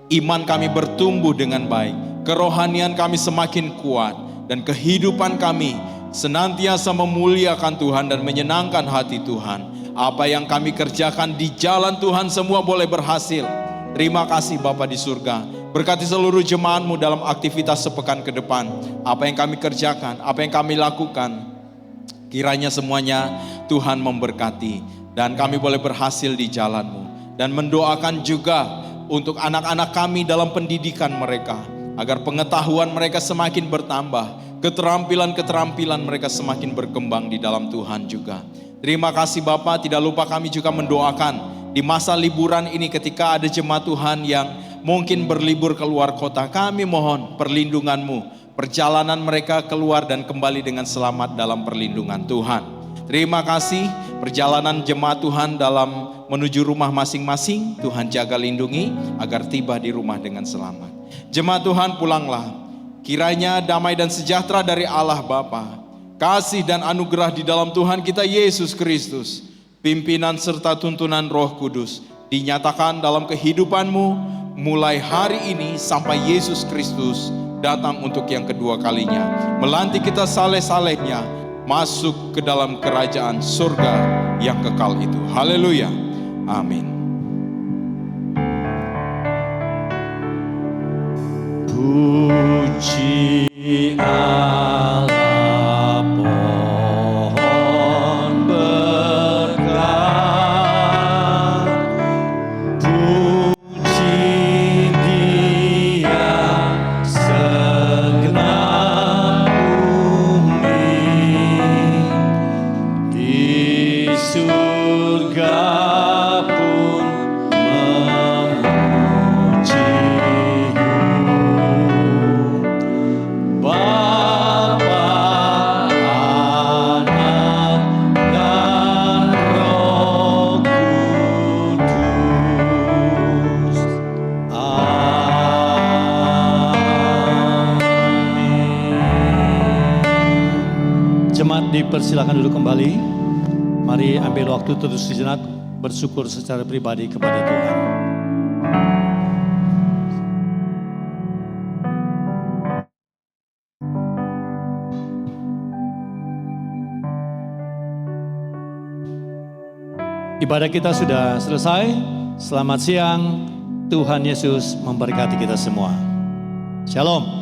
Iman kami bertumbuh dengan baik, kerohanian kami semakin kuat, dan kehidupan kami senantiasa memuliakan Tuhan dan menyenangkan hati Tuhan. Apa yang kami kerjakan di jalan Tuhan semua boleh berhasil. Terima kasih Bapa di surga. Berkati seluruh jemaat-Mu dalam aktivitas sepekan ke depan. Apa yang kami kerjakan, apa yang kami lakukan, kiranya semuanya Tuhan memberkati. Dan kami boleh berhasil di jalan-Mu. Dan mendoakan juga untuk anak-anak kami dalam pendidikan mereka. Agar pengetahuan mereka semakin bertambah. Keterampilan-keterampilan mereka semakin berkembang di dalam Tuhan juga. Terima kasih Bapa, tidak lupa kami juga mendoakan. Di masa liburan ini ketika ada jemaat Tuhan yang mungkin berlibur keluar kota. Kami mohon perlindungan-Mu. Perjalanan mereka keluar dan kembali dengan selamat dalam perlindungan Tuhan. Terima kasih perjalanan jemaat Tuhan dalam menuju rumah masing-masing. Tuhan jaga lindungi agar tiba di rumah dengan selamat. Jemaat Tuhan pulanglah. Kiranya damai dan sejahtera dari Allah Bapa, kasih dan anugerah di dalam Tuhan kita Yesus Kristus, pimpinan serta tuntunan Roh Kudus dinyatakan dalam kehidupan-Mu mulai hari ini sampai Yesus Kristus datang untuk yang kedua kalinya. Melantik kita saleh-salehnya masuk ke dalam kerajaan surga yang kekal itu. Haleluya. Amin. Puji Allah, pohon berkat. Puji Dia segenap bumi. Di surga pun memuji-Mu. Bapa, Anak, dan Roh Kudus. Amin. Jemaat dipersilakan duduk kembali. Mari ambil waktu terus sejenak bersyukur secara pribadi kepada Tuhan. Ibadah kita sudah selesai. Selamat siang. Tuhan Yesus memberkati kita semua. Shalom.